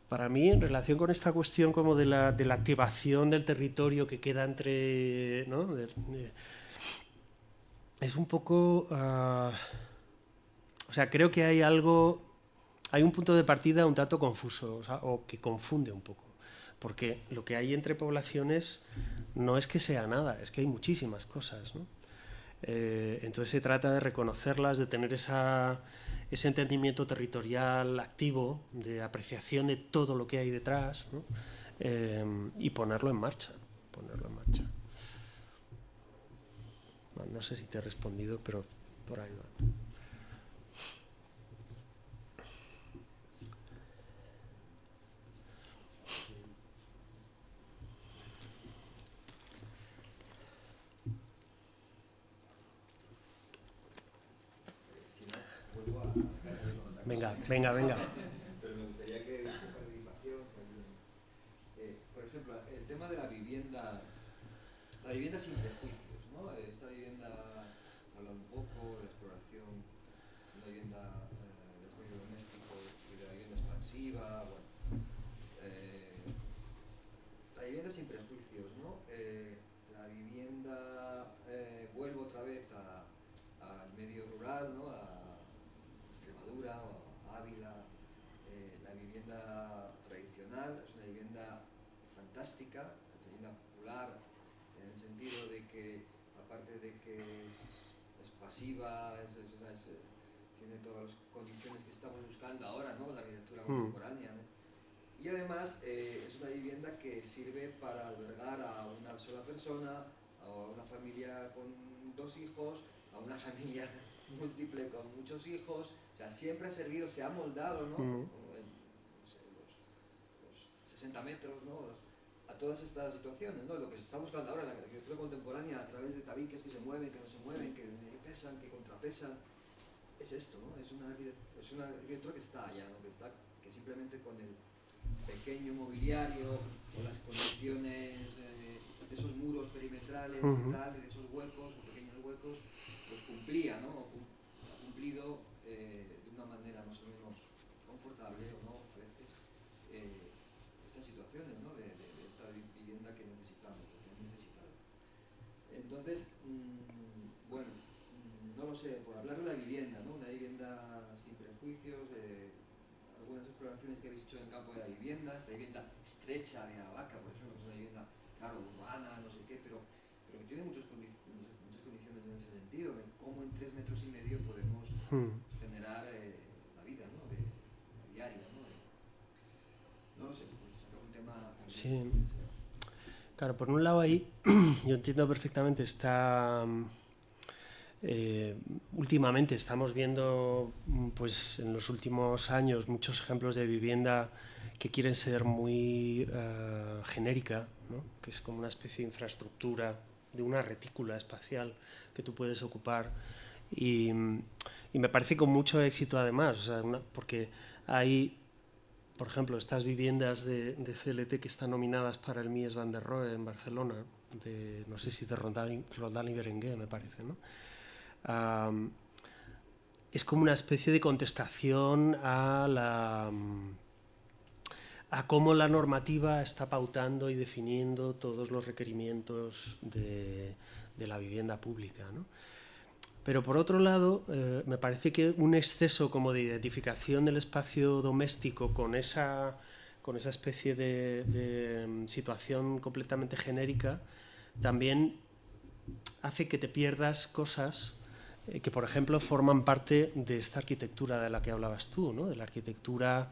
para mí, en relación con esta cuestión como de la activación del territorio que queda entre, ¿no? Es un poco... o sea, creo que hay un punto de partida un tanto confuso, o sea, o que confunde un poco, porque lo que hay entre poblaciones no es que sea nada, es que hay muchísimas cosas, ¿no? Entonces se trata de reconocerlas, de tener ese entendimiento territorial activo, de apreciación de todo lo que hay detrás, ¿no? Y ponerlo en marcha. Bueno, no sé si te he respondido, pero por ahí va. Venga. Pero me gustaría que diese participación. Por ejemplo, el tema de la vivienda sin prejuicios, ¿no? Esta vivienda fantástica, leyenda popular, en el sentido de que, aparte de que es pasiva, tiene todas las condiciones que estamos buscando ahora, ¿no? La arquitectura contemporánea, ¿no? Y además es una vivienda que sirve para albergar a una sola persona, a una familia con 2 hijos, a una familia múltiple con muchos hijos. O sea, siempre ha servido, se ha moldado, ¿no? No sé, los 60 metros, ¿no? A todas estas situaciones, ¿no? Lo que se está buscando ahora en la arquitectura contemporánea, a través de tabiques que se mueven, que no se mueven, que pesan, que contrapesan, es esto, ¿no? Es una arquitectura que está allá, ¿no? Que simplemente con el pequeño mobiliario, o las condiciones de esos muros perimetrales y tal, y de esos huecos, o pequeños huecos, pues cumplía, ¿no? Ha cumplido de una manera más o menos confortable, o no, a veces, estas situaciones, ¿no? De esta vivienda que necesitamos, que hemos necesitado. Entonces, bueno, no lo sé, por hablar de la vivienda, ¿no? Una vivienda sin prejuicios, algunas exploraciones que habéis hecho en el campo de la vivienda, esta vivienda estrecha de Aravaca, por ejemplo, que es una vivienda, claro, urbana, no sé qué, pero que tiene muchas condiciones en ese sentido, de cómo en 3,5 metros podemos generar la vida, ¿no? Diaria, ¿no? No lo sé, sacar un tema... Sí. Claro, por un lado ahí yo entiendo perfectamente últimamente estamos viendo, pues en los últimos años, muchos ejemplos de vivienda que quieren ser muy genérica, ¿no? Que es como una especie de infraestructura, de una retícula espacial que tú puedes ocupar, y me parece con mucho éxito además, o sea, porque hay, por ejemplo, estas viviendas de CLT que están nominadas para el Mies van der Rohe en Barcelona, no sé si de Roldán y Berenguer, me parece, ¿no? Es como una especie de contestación a cómo la normativa está pautando y definiendo todos los requerimientos de la vivienda pública, ¿no? Pero por otro lado, me parece que un exceso como de identificación del espacio doméstico con esa especie de situación completamente genérica también hace que te pierdas cosas que, por ejemplo, forman parte de esta arquitectura de la que hablabas tú, ¿no? De la arquitectura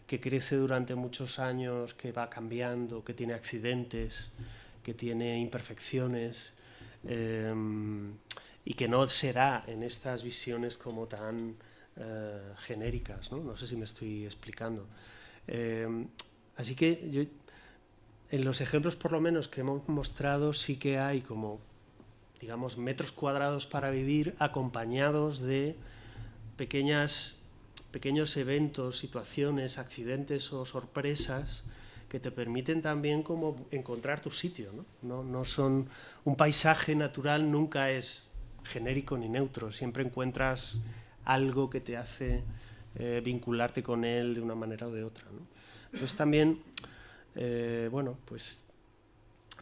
que crece durante muchos años, que va cambiando, que tiene accidentes, que tiene imperfecciones, y que no se da en estas visiones como tan genéricas, ¿no? No sé si me estoy explicando. Así que yo, en los ejemplos por lo menos que hemos mostrado, sí que hay como, digamos, metros cuadrados para vivir acompañados de pequeños eventos, situaciones, accidentes o sorpresas que te permiten también como encontrar tu sitio, ¿no? No son, un paisaje natural nunca es genérico ni neutro, siempre encuentras algo que te hace vincularte con él de una manera o de otra, ¿no? Entonces también, bueno, pues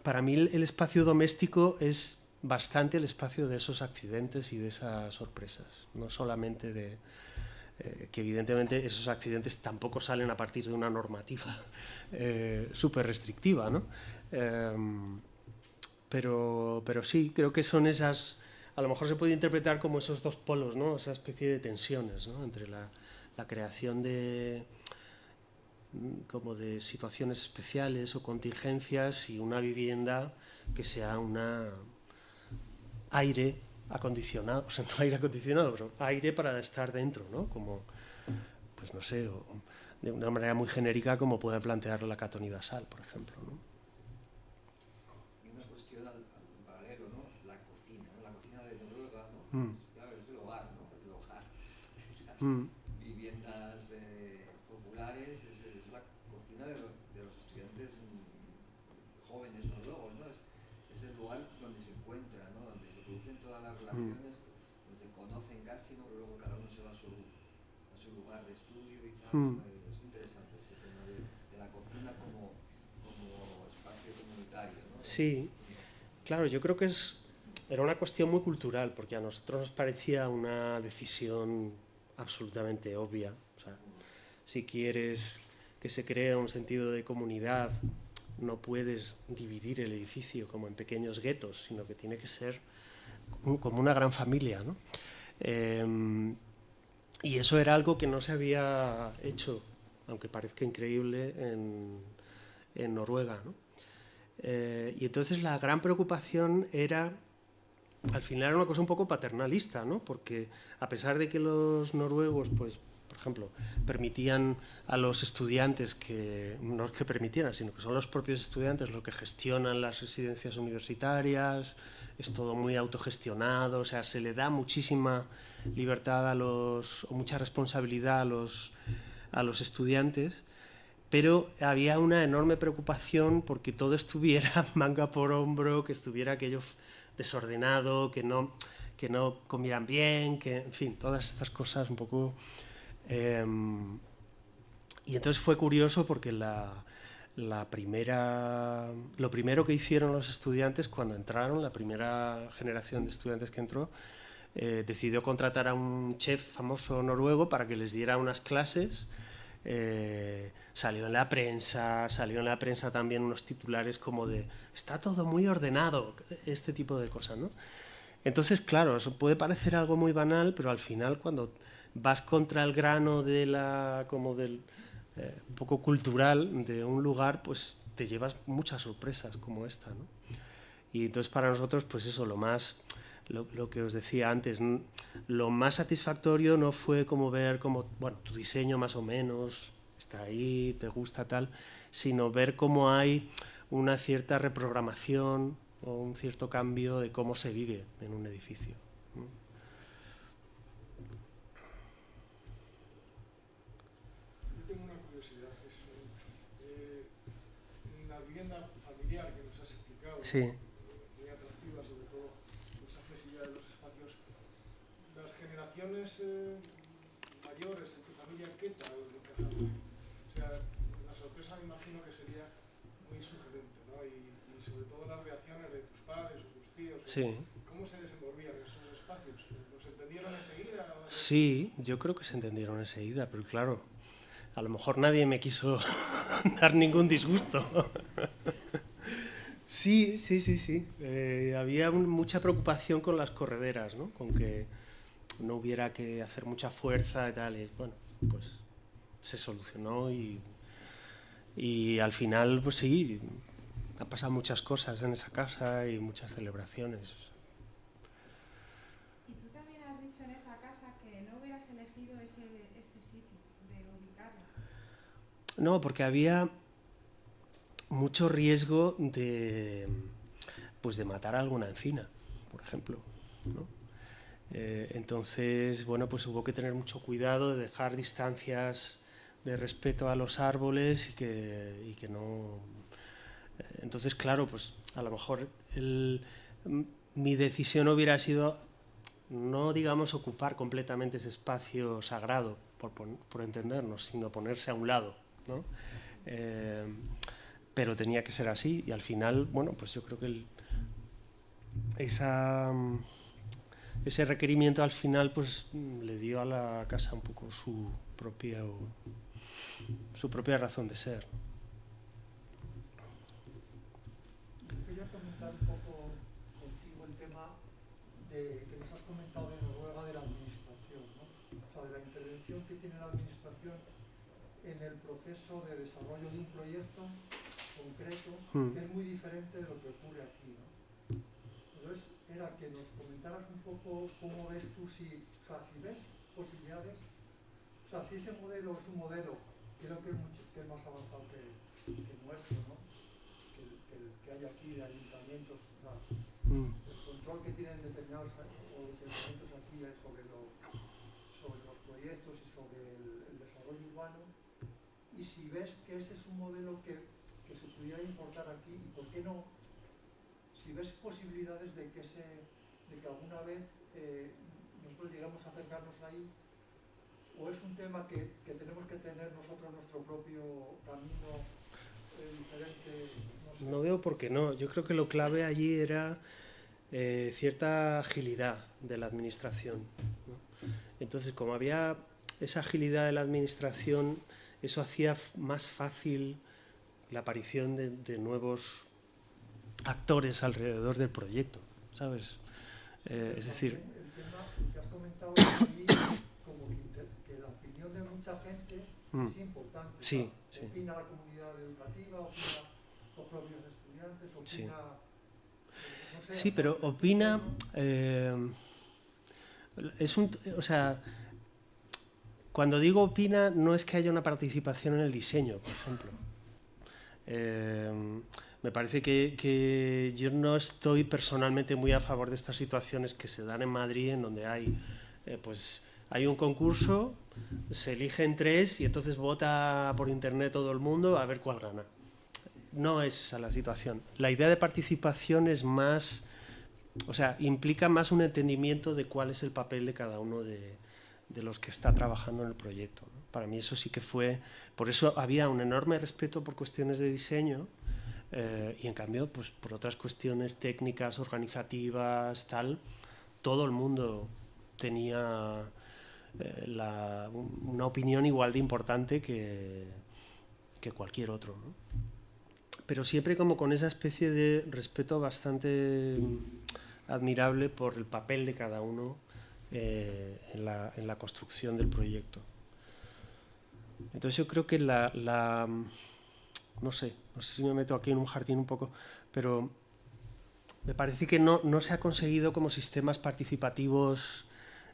para mí el espacio doméstico es bastante el espacio de esos accidentes y de esas sorpresas, no solamente que evidentemente esos accidentes tampoco salen a partir de una normativa súper restrictiva, ¿no? Pero sí, creo que son esas, a lo mejor se puede interpretar como esos dos polos, ¿no? Esa especie de tensiones, ¿no? Entre la creación como de situaciones especiales o contingencias y una vivienda que sea aire acondicionado, o sea, no aire acondicionado, pero aire para estar dentro, ¿no? Como, pues no sé, de una manera muy genérica como puede plantear la Catoni Basal, por ejemplo, ¿no? Y una cuestión al paralelo, ¿no? La cocina, ¿no? La cocina de Noruega, ¿no? Claro, es el hogar, ¿no? Es el hogar. Las viviendas populares, es la cocina de los estudiantes jóvenes noruegos, ¿no? Es el lugar donde se encuentran, ¿no? Donde se producen todas las relaciones, donde se conocen casi, ¿no? Pero luego cada uno se va a su lugar de estudio y tal. Es interesante este tema de la cocina como espacio comunitario, ¿no? Sí, claro, yo creo que era una cuestión muy cultural, porque a nosotros nos parecía una decisión absolutamente obvia. O sea, si quieres que se cree un sentido de comunidad, no puedes dividir el edificio como en pequeños guetos, sino que tiene que ser como una gran familia, ¿no? Y eso era algo que no se había hecho, aunque parezca increíble, en Noruega, ¿no? Y entonces la gran preocupación era, al final era una cosa un poco paternalista, ¿no? Porque a pesar de que los noruegos, pues, por ejemplo, permitían a los estudiantes que, no es que permitieran, sino que son los propios estudiantes los que gestionan las residencias universitarias, es todo muy autogestionado, o sea, se le da muchísima libertad o mucha responsabilidad a los estudiantes, pero había una enorme preocupación porque todo estuviera manga por hombro, que estuviera aquello desordenado, que no comieran bien, que, en fin, todas estas cosas un poco. Y entonces fue curioso porque lo primero que hicieron los estudiantes cuando entraron, la primera generación de estudiantes que entró, decidió contratar a un chef famoso noruego para que les diera unas clases. Salió en la prensa también unos titulares como de está todo muy ordenado, este tipo de cosas, ¿no? Entonces, claro, eso puede parecer algo muy banal, pero al final cuando vas contra el grano de un poco cultural de un lugar, pues te llevas muchas sorpresas como esta, ¿no? Y entonces para nosotros, pues eso, lo que os decía antes, lo más satisfactorio no fue como ver bueno, tu diseño más o menos está ahí, te gusta tal, sino ver cómo hay una cierta reprogramación o un cierto cambio de cómo se vive en un edificio. Yo tengo una curiosidad. En la vivienda familiar que nos has explicado, Sí. muy atractiva, sobre todo esa flexibilidad de los espacios, las generaciones mayores en tu familia, ¿qué tal encajan ahí? O sea, la sorpresa me imagino que sería muy sugerente, ¿no? Y sobre todo las reacciones de tus padres o tus tíos. Sí. ¿Cómo se desenvolvían esos espacios? ¿Los entendieron enseguida? Sí, yo creo que se entendieron enseguida, pero claro, a lo mejor nadie me quiso dar ningún disgusto. Sí. Había mucha preocupación con las correderas, ¿no? Con que no hubiera que hacer mucha fuerza y tal. Y bueno, pues se solucionó y al final, pues sí, han pasado muchas cosas en esa casa y muchas celebraciones. Y tú también has dicho en esa casa que no hubieras elegido ese sitio de ubicarla. No, porque había mucho riesgo de matar a alguna encina, por ejemplo, ¿no? Entonces, bueno, pues hubo que tener mucho cuidado de dejar distancias de respeto a los árboles y que no. Entonces, claro, pues a lo mejor mi decisión hubiera sido no, digamos, ocupar completamente ese espacio sagrado, por entendernos, sino ponerse a un lado, ¿no? Pero tenía que ser así y al final, bueno, pues yo creo que ese requerimiento al final pues le dio a la casa un poco su propia razón de ser. Quería comentar un poco contigo el tema que nos has comentado de Noruega, de la administración, ¿no? O sea, de la intervención que tiene la administración en el proceso de desarrollo de un proyecto concreto, que es muy diferente de lo que ocurre aquí, ¿no? Entonces, era que nos comentaras un poco cómo ves tú, si ves posibilidades, o sea, si ese modelo es un modelo, creo que es más avanzado que nuestro, ¿no? Que hay aquí de ayuntamientos, o sea, el control que tienen determinados ayuntamientos aquí es sobre los proyectos y sobre el desarrollo urbano, y si ves que ese es un modelo que se pudiera importar aquí, y por qué no, si ves posibilidades de que alguna vez nosotros lleguemos a acercarnos ahí, o es un tema que tenemos que tener nosotros nuestro propio camino diferente. No sé. No veo por qué no. Yo creo que lo clave allí era cierta agilidad de la administración, ¿no? Entonces, como había esa agilidad de la administración, eso hacía más fácil la aparición de nuevos actores alrededor del proyecto, ¿sabes? Es decir... El tema que has comentado es ahí, como que la opinión de mucha gente es importante. Sí, ¿no? sí. Opina la comunidad educativa, opina los propios estudiantes, opina... Sí. No sé, Sí, pero opina... o sea, cuando digo opina, no es que haya una participación en el diseño, por ejemplo. Me parece que yo no estoy personalmente muy a favor de estas situaciones que se dan en Madrid, en donde hay, pues, hay un concurso, se eligen 3 y entonces vota por internet todo el mundo a ver cuál gana. No es esa la situación. La idea de participación es más, o sea, implica más un entendimiento de cuál es el papel de cada uno de los que está trabajando en el proyecto, ¿no? Para mí eso sí que fue, por eso había un enorme respeto por cuestiones de diseño, y en cambio, pues por otras cuestiones técnicas, organizativas, tal, todo el mundo tenía una opinión igual de importante que cualquier otro, ¿no? Pero siempre como con esa especie de respeto bastante admirable por el papel de cada uno en la construcción del proyecto. Entonces yo creo que no sé si me meto aquí en un jardín un poco, pero me parece que no se ha conseguido como sistemas participativos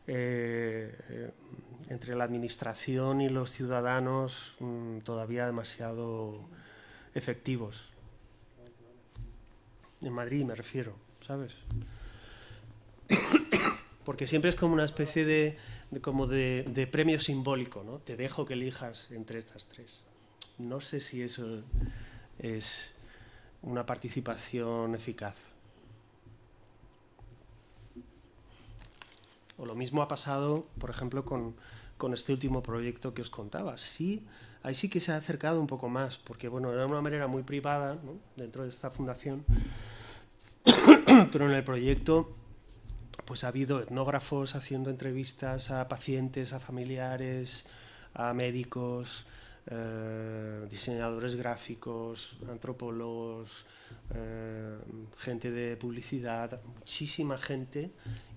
entre la administración y los ciudadanos todavía demasiado efectivos. En Madrid me refiero, ¿sabes? Porque siempre es como una especie de premio simbólico, ¿no? Te dejo que elijas entre estas 3. No sé si eso es una participación eficaz. O lo mismo ha pasado, por ejemplo, con este último proyecto que os contaba. Sí, ahí sí que se ha acercado un poco más, porque bueno, era una manera muy privada, ¿no?, dentro de esta fundación, pero en el proyecto pues ha habido etnógrafos haciendo entrevistas a pacientes, a familiares, a médicos, diseñadores gráficos, antropólogos, gente de publicidad, muchísima gente,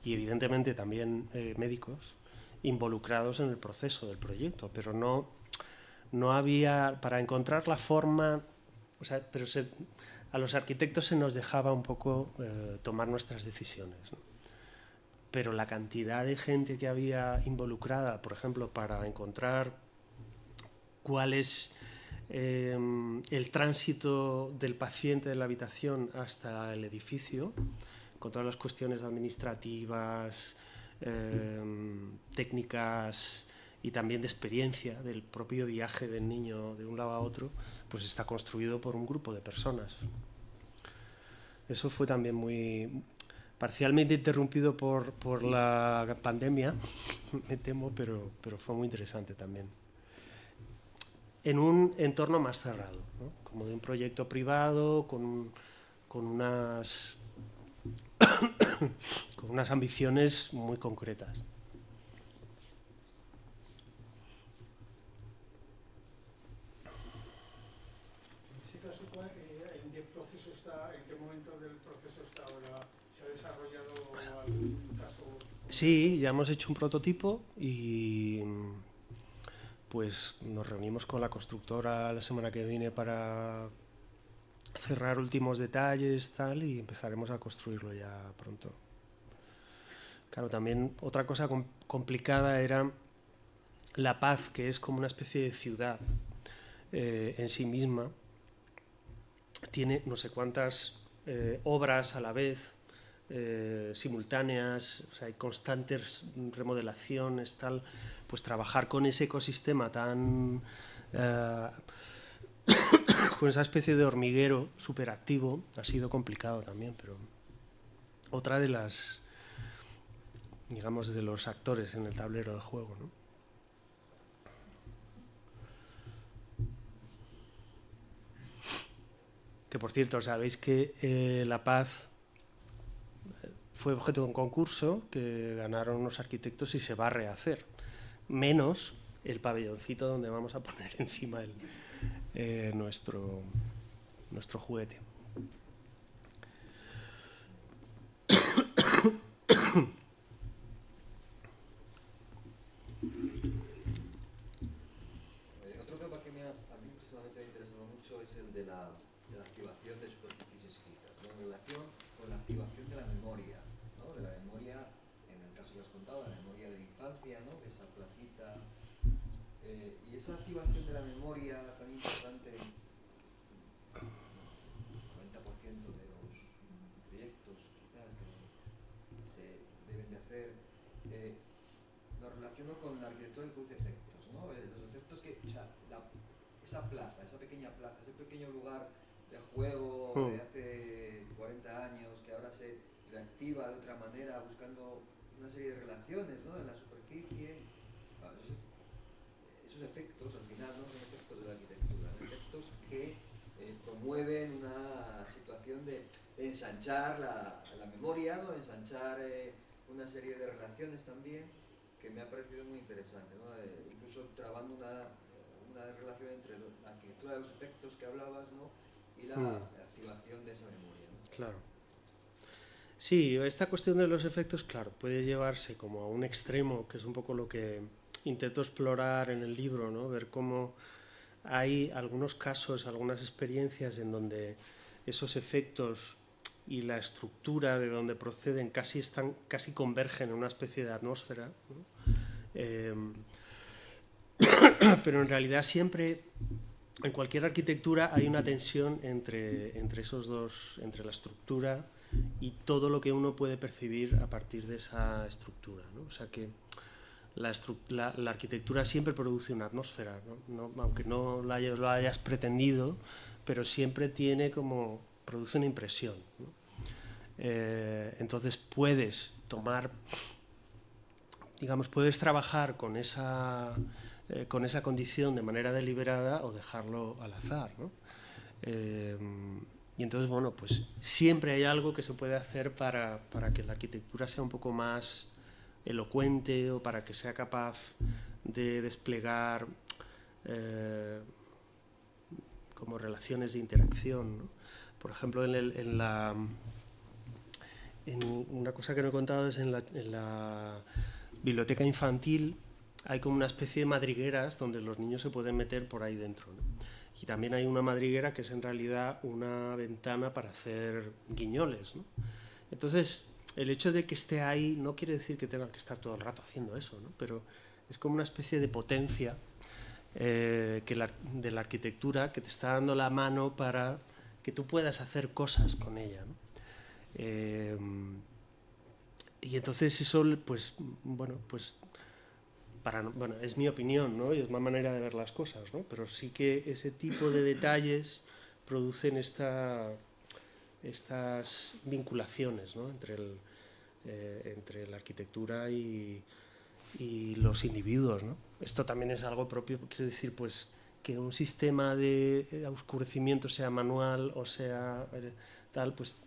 y evidentemente también médicos involucrados en el proceso del proyecto, pero no había, para encontrar la forma, o sea, pero a los arquitectos se nos dejaba un poco tomar nuestras decisiones, ¿no? Pero la cantidad de gente que había involucrada, por ejemplo, para encontrar cuál es el tránsito del paciente de la habitación hasta el edificio, con todas las cuestiones administrativas, técnicas y también de experiencia del propio viaje del niño de un lado a otro, pues está construido por un grupo de personas. Eso fue también muy... parcialmente interrumpido por la pandemia, me temo, pero fue muy interesante también. En un entorno más cerrado, ¿no?, como de un proyecto privado, con unas ambiciones muy concretas. En ese caso, ¿en qué proceso está, en qué momento del proceso está ahora? ¿Se ha desarrollado algún caso? Sí, ya hemos hecho un prototipo y pues nos reunimos con la constructora la semana que viene para cerrar últimos detalles, tal, y empezaremos a construirlo ya pronto. Claro, también otra cosa complicada era La Paz, que es como una especie de ciudad en sí misma. Tiene no sé cuántas obras a la vez, simultáneas, o sea, hay constantes remodelaciones, tal. Pues trabajar con ese ecosistema tan... con esa especie de hormiguero superactivo ha sido complicado también, pero otra de las, digamos, de los actores en el tablero de juego, ¿no? Que por cierto, sabéis que La Paz fue objeto de un concurso que ganaron unos arquitectos y se va a rehacer, menos el pabelloncito donde vamos a poner encima nuestro nuestro juguete. Otro tema que a mí personalmente me ha interesado mucho es el de la activación de superficies escritas, ¿no? En relación con la activación de la memoria, ¿no? De la memoria, en el caso que has contado, la memoria de la infancia, ¿no? De esa placita. Y esa activación de la memoria tan importante, el 90% de los proyectos quizás que se deben de hacer, lo relaciono con la arquitectura que produce efectos, ¿no? Los efectos que, o sea, esa plaza, esa pequeña plaza, ese pequeño lugar de juego de hace 40 años que ahora se reactiva de otra manera buscando una serie de relaciones, ¿no? En la superficie. Bueno, esos efectos al final no son efectos de la arquitectura, son efectos que promueven una situación de ensanchar la memoria, ¿no? De ensanchar una serie de relaciones también, que me ha parecido muy interesante, ¿no? Incluso trabando una relación entre la arquitectura de los efectos que hablabas, ¿no? Y la activación de esa memoria, ¿no? Claro. Sí, esta cuestión de los efectos, claro, puede llevarse como a un extremo, que es un poco lo que intento explorar en el libro, ¿no? Ver cómo hay algunos casos, algunas experiencias en donde esos efectos y la estructura de donde proceden casi convergen en una especie de atmósfera, ¿no? Pero en realidad siempre, en cualquier arquitectura, hay una tensión entre esos dos, entre la estructura y todo lo que uno puede percibir a partir de esa estructura, ¿no? O sea que la arquitectura siempre produce una atmósfera, ¿no? Aunque no lo hayas pretendido, pero siempre produce una impresión, ¿no? Entonces puedes trabajar con esa condición de manera deliberada o dejarlo al azar, ¿no? Y entonces, bueno, pues siempre hay algo que se puede hacer para que la arquitectura sea un poco más elocuente o para que sea capaz de desplegar como relaciones de interacción, ¿no? Por ejemplo, una cosa que no he contado es en la biblioteca infantil hay como una especie de madrigueras donde los niños se pueden meter por ahí dentro, ¿no? Y también hay una madriguera que es en realidad una ventana para hacer guiñoles, ¿no? Entonces, el hecho de que esté ahí no quiere decir que tenga que estar todo el rato haciendo eso, ¿no? Pero es como una especie de potencia de la arquitectura que te está dando la mano para que tú puedas hacer cosas con ella, ¿no? Y entonces eso, pues, es mi opinión, ¿no? Y es una manera de ver las cosas, ¿no? Pero sí que ese tipo de detalles producen estas vinculaciones, ¿no? entre la arquitectura y los individuos, ¿no? Esto también es algo propio, quiero decir, pues que un sistema de oscurecimiento sea manual o sea tal, pues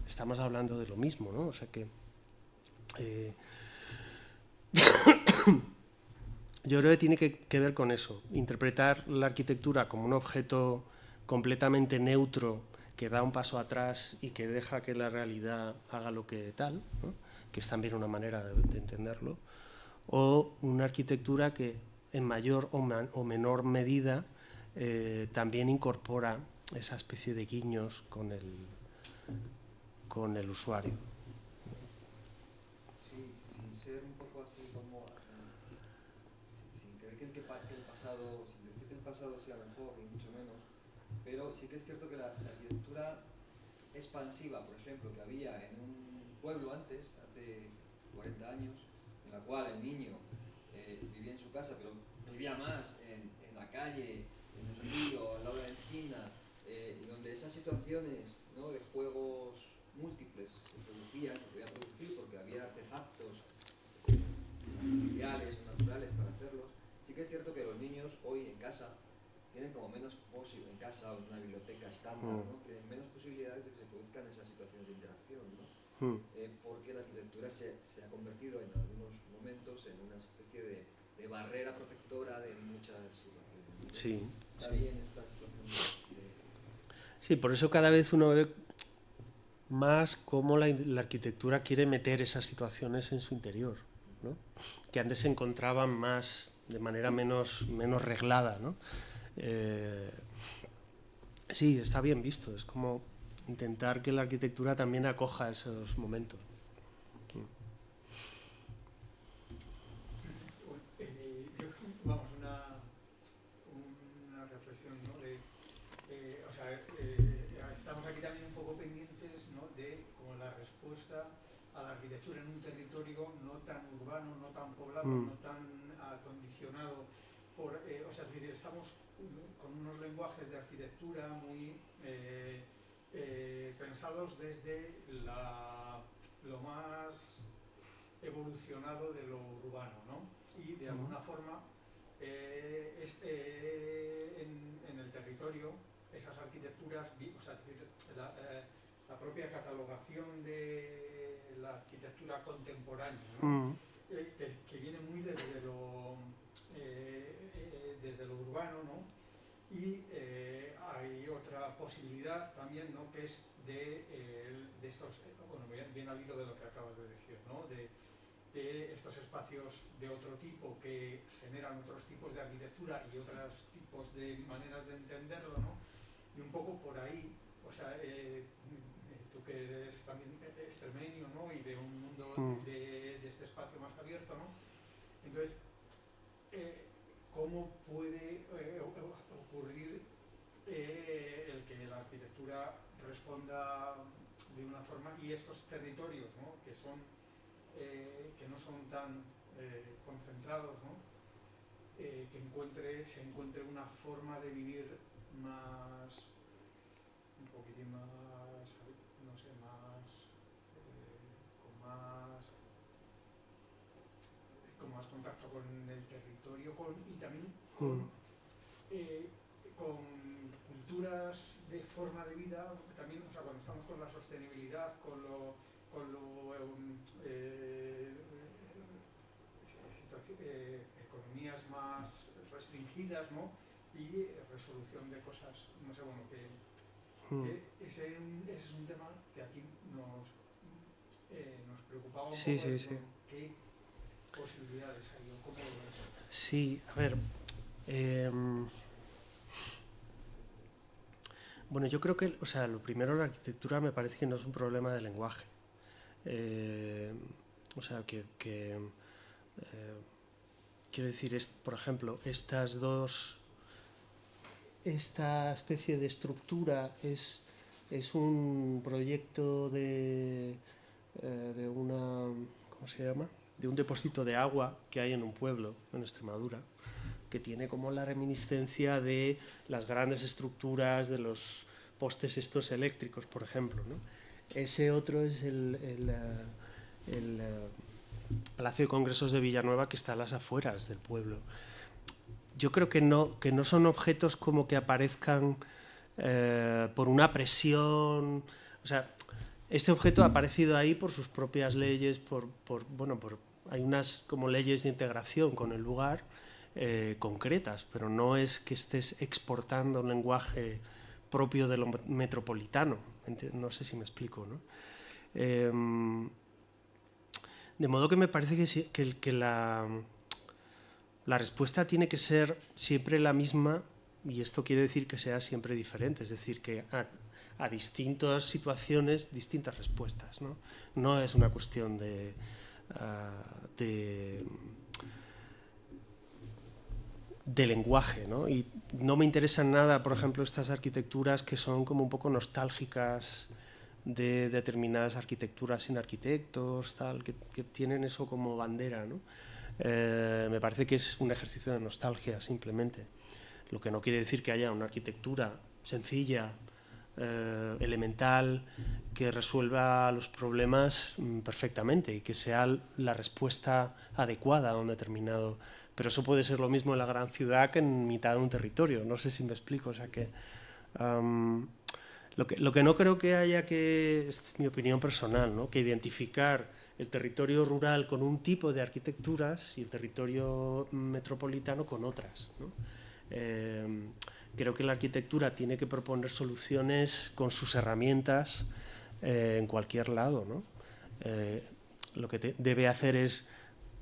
estamos hablando de lo mismo, ¿no? O sea que yo creo que tiene que ver con eso, interpretar la arquitectura como un objeto completamente neutro que da un paso atrás y que deja que la realidad haga lo que tal, ¿no? Que es también una manera de entenderlo, o una arquitectura que en mayor o menor medida también incorpora esa especie de guiños con el usuario. Sí, sin ser un poco así como sin creer que el pasado, sin decir que el pasado sea mejor ni mucho menos, pero sí que es cierto que la arquitectura expansiva, por ejemplo, que había en un pueblo antes, hace 40 años, en la cual el niño vivía en su casa, pero vivía más en la calle, en el río, al lado de la encina, y donde esas situaciones, ¿no? De juegos múltiples se podían producir porque había artefactos materiales o naturales para hacerlos. Sí que es cierto que los niños hoy en casa tienen como menos posibilidades, en casa o en una biblioteca estándar, ¿no? Tienen menos posibilidades de que se produzcan esas situaciones de interacción, ¿no? Porque la arquitectura se ha convertido en algunos momentos en una especie de barrera protectora de muchas situaciones, ¿no? Sí. ¿Está bien esta situación Sí, por eso cada vez uno ve más cómo la arquitectura quiere meter esas situaciones en su interior, ¿no? Que antes se encontraban más, de manera menos reglada, ¿no? Sí, está bien visto, es como intentar que la arquitectura también acoja esos momentos. Vamos, una reflexión, ¿no? Estamos aquí también un poco pendientes, ¿no? De como la respuesta a la arquitectura en un territorio no tan urbano, no tan poblado, no tan acondicionado por, es decir, estamos con unos lenguajes de arquitectura muy pensados desde lo más evolucionado de lo urbano, ¿no? Y de alguna forma en el territorio esas arquitecturas, la propia catalogación de la arquitectura contemporánea, ¿no? Que viene muy desde lo urbano, ¿no? Y hay otra posibilidad también, ¿no? Que es de estos, bueno, bien al hilo de lo que acabas de decir, ¿no? De estos espacios de otro tipo que generan otros tipos de arquitectura y otros tipos de maneras de entenderlo, ¿no? Y un poco por ahí, o sea, tú que eres también extremeño, ¿no? Y de un mundo de este espacio más abierto, ¿no? Entonces, ¿cómo puede ocurrir el que la arquitectura responda de una forma y estos territorios, ¿no? Que no son tan concentrados, ¿no? Que se encuentre una forma de vivir más, un poquitín más, no sé, con más contacto con el territorio y también con culturas de forma de vida, también, o sea, cuando estamos con la sostenibilidad, con economías más restringidas, ¿no? Y resolución de cosas, no sé, bueno, que ese es un tema que aquí nos preocupaba un poco. Sí. ¿Qué posibilidades hay o cómo lo ves? Sí, a ver, bueno, yo creo que, o sea, lo primero, la arquitectura me parece que no es un problema de lenguaje. O sea, quiero decir, por ejemplo, esta especie de estructura es un proyecto de una, ¿cómo se llama? De un depósito de agua que hay en un pueblo, en Extremadura, que tiene como la reminiscencia de las grandes estructuras de los postes estos eléctricos, por ejemplo, ¿no? Ese otro es el Palacio de Congresos de Villanueva, que está a las afueras del pueblo. Yo creo que no son objetos como que aparezcan por una presión. O sea, este objeto ha aparecido ahí por sus propias leyes, hay unas como leyes de integración con el lugar concretas, pero no es que estés exportando un lenguaje propio de lo metropolitano. No sé si me explico, ¿no? De modo que me parece que la respuesta tiene que ser siempre la misma, y esto quiere decir que sea siempre diferente, es decir, que a distintas situaciones, distintas respuestas, ¿no? No es una cuestión de lenguaje, ¿no? Y no me interesan nada, por ejemplo, estas arquitecturas que son como un poco nostálgicas de determinadas arquitecturas sin arquitectos, tal, que tienen eso como bandera, ¿no? Me parece que es un ejercicio de nostalgia, simplemente. Lo que no quiere decir que haya una arquitectura sencilla, elemental, que resuelva los problemas perfectamente y que sea la respuesta adecuada a un determinado. Pero eso puede ser lo mismo en la gran ciudad que en mitad de un territorio. No sé si me explico. O sea que lo que no creo que haya que, es mi opinión personal, ¿no? Que identificar el territorio rural con un tipo de arquitecturas y el territorio metropolitano con otras, ¿no? creo que la arquitectura tiene que proponer soluciones con sus herramientas en cualquier lado, ¿no? Lo que debe hacer es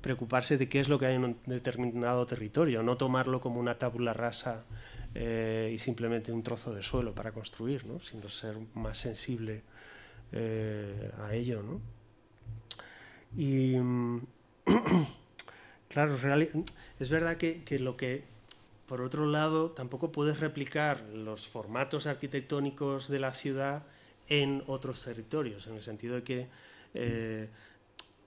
preocuparse de qué es lo que hay en un determinado territorio, no tomarlo como una tabula rasa y simplemente un trozo de suelo para construir, ¿no? Sino ser más sensible a ello, ¿no? Y claro, es verdad que lo que, por otro lado, tampoco puedes replicar los formatos arquitectónicos de la ciudad en otros territorios, en el sentido de que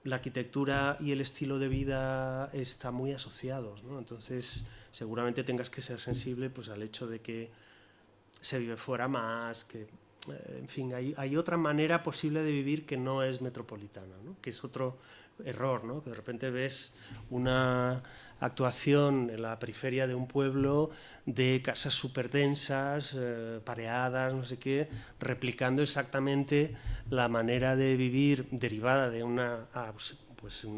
la arquitectura y el estilo de vida están muy asociados, ¿no? Entonces, seguramente tengas que ser sensible pues, al hecho de que se vive fuera más, que, en fin, hay otra manera posible de vivir que no es metropolitana, ¿no? Que es otro error, ¿no? Que de repente ves una actuación en la periferia de un pueblo de casas súper densas, pareadas, no sé qué, replicando exactamente la manera de vivir derivada de una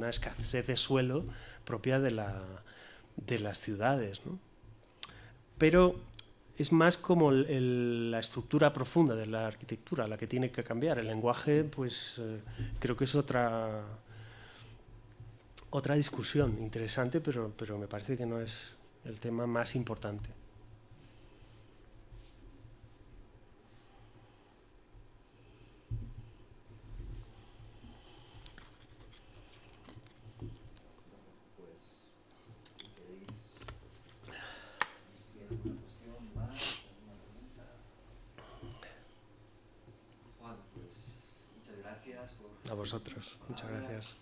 escasez de suelo propia de las ciudades, ¿no? Pero es más como la estructura profunda de la arquitectura la que tiene que cambiar. El lenguaje, pues creo que es otra discusión interesante, pero me parece que no es el tema más importante. Pues, si queréis, si hay alguna cuestión más, alguna pregunta. Juan, pues muchas gracias por... A vosotros, muchas gracias.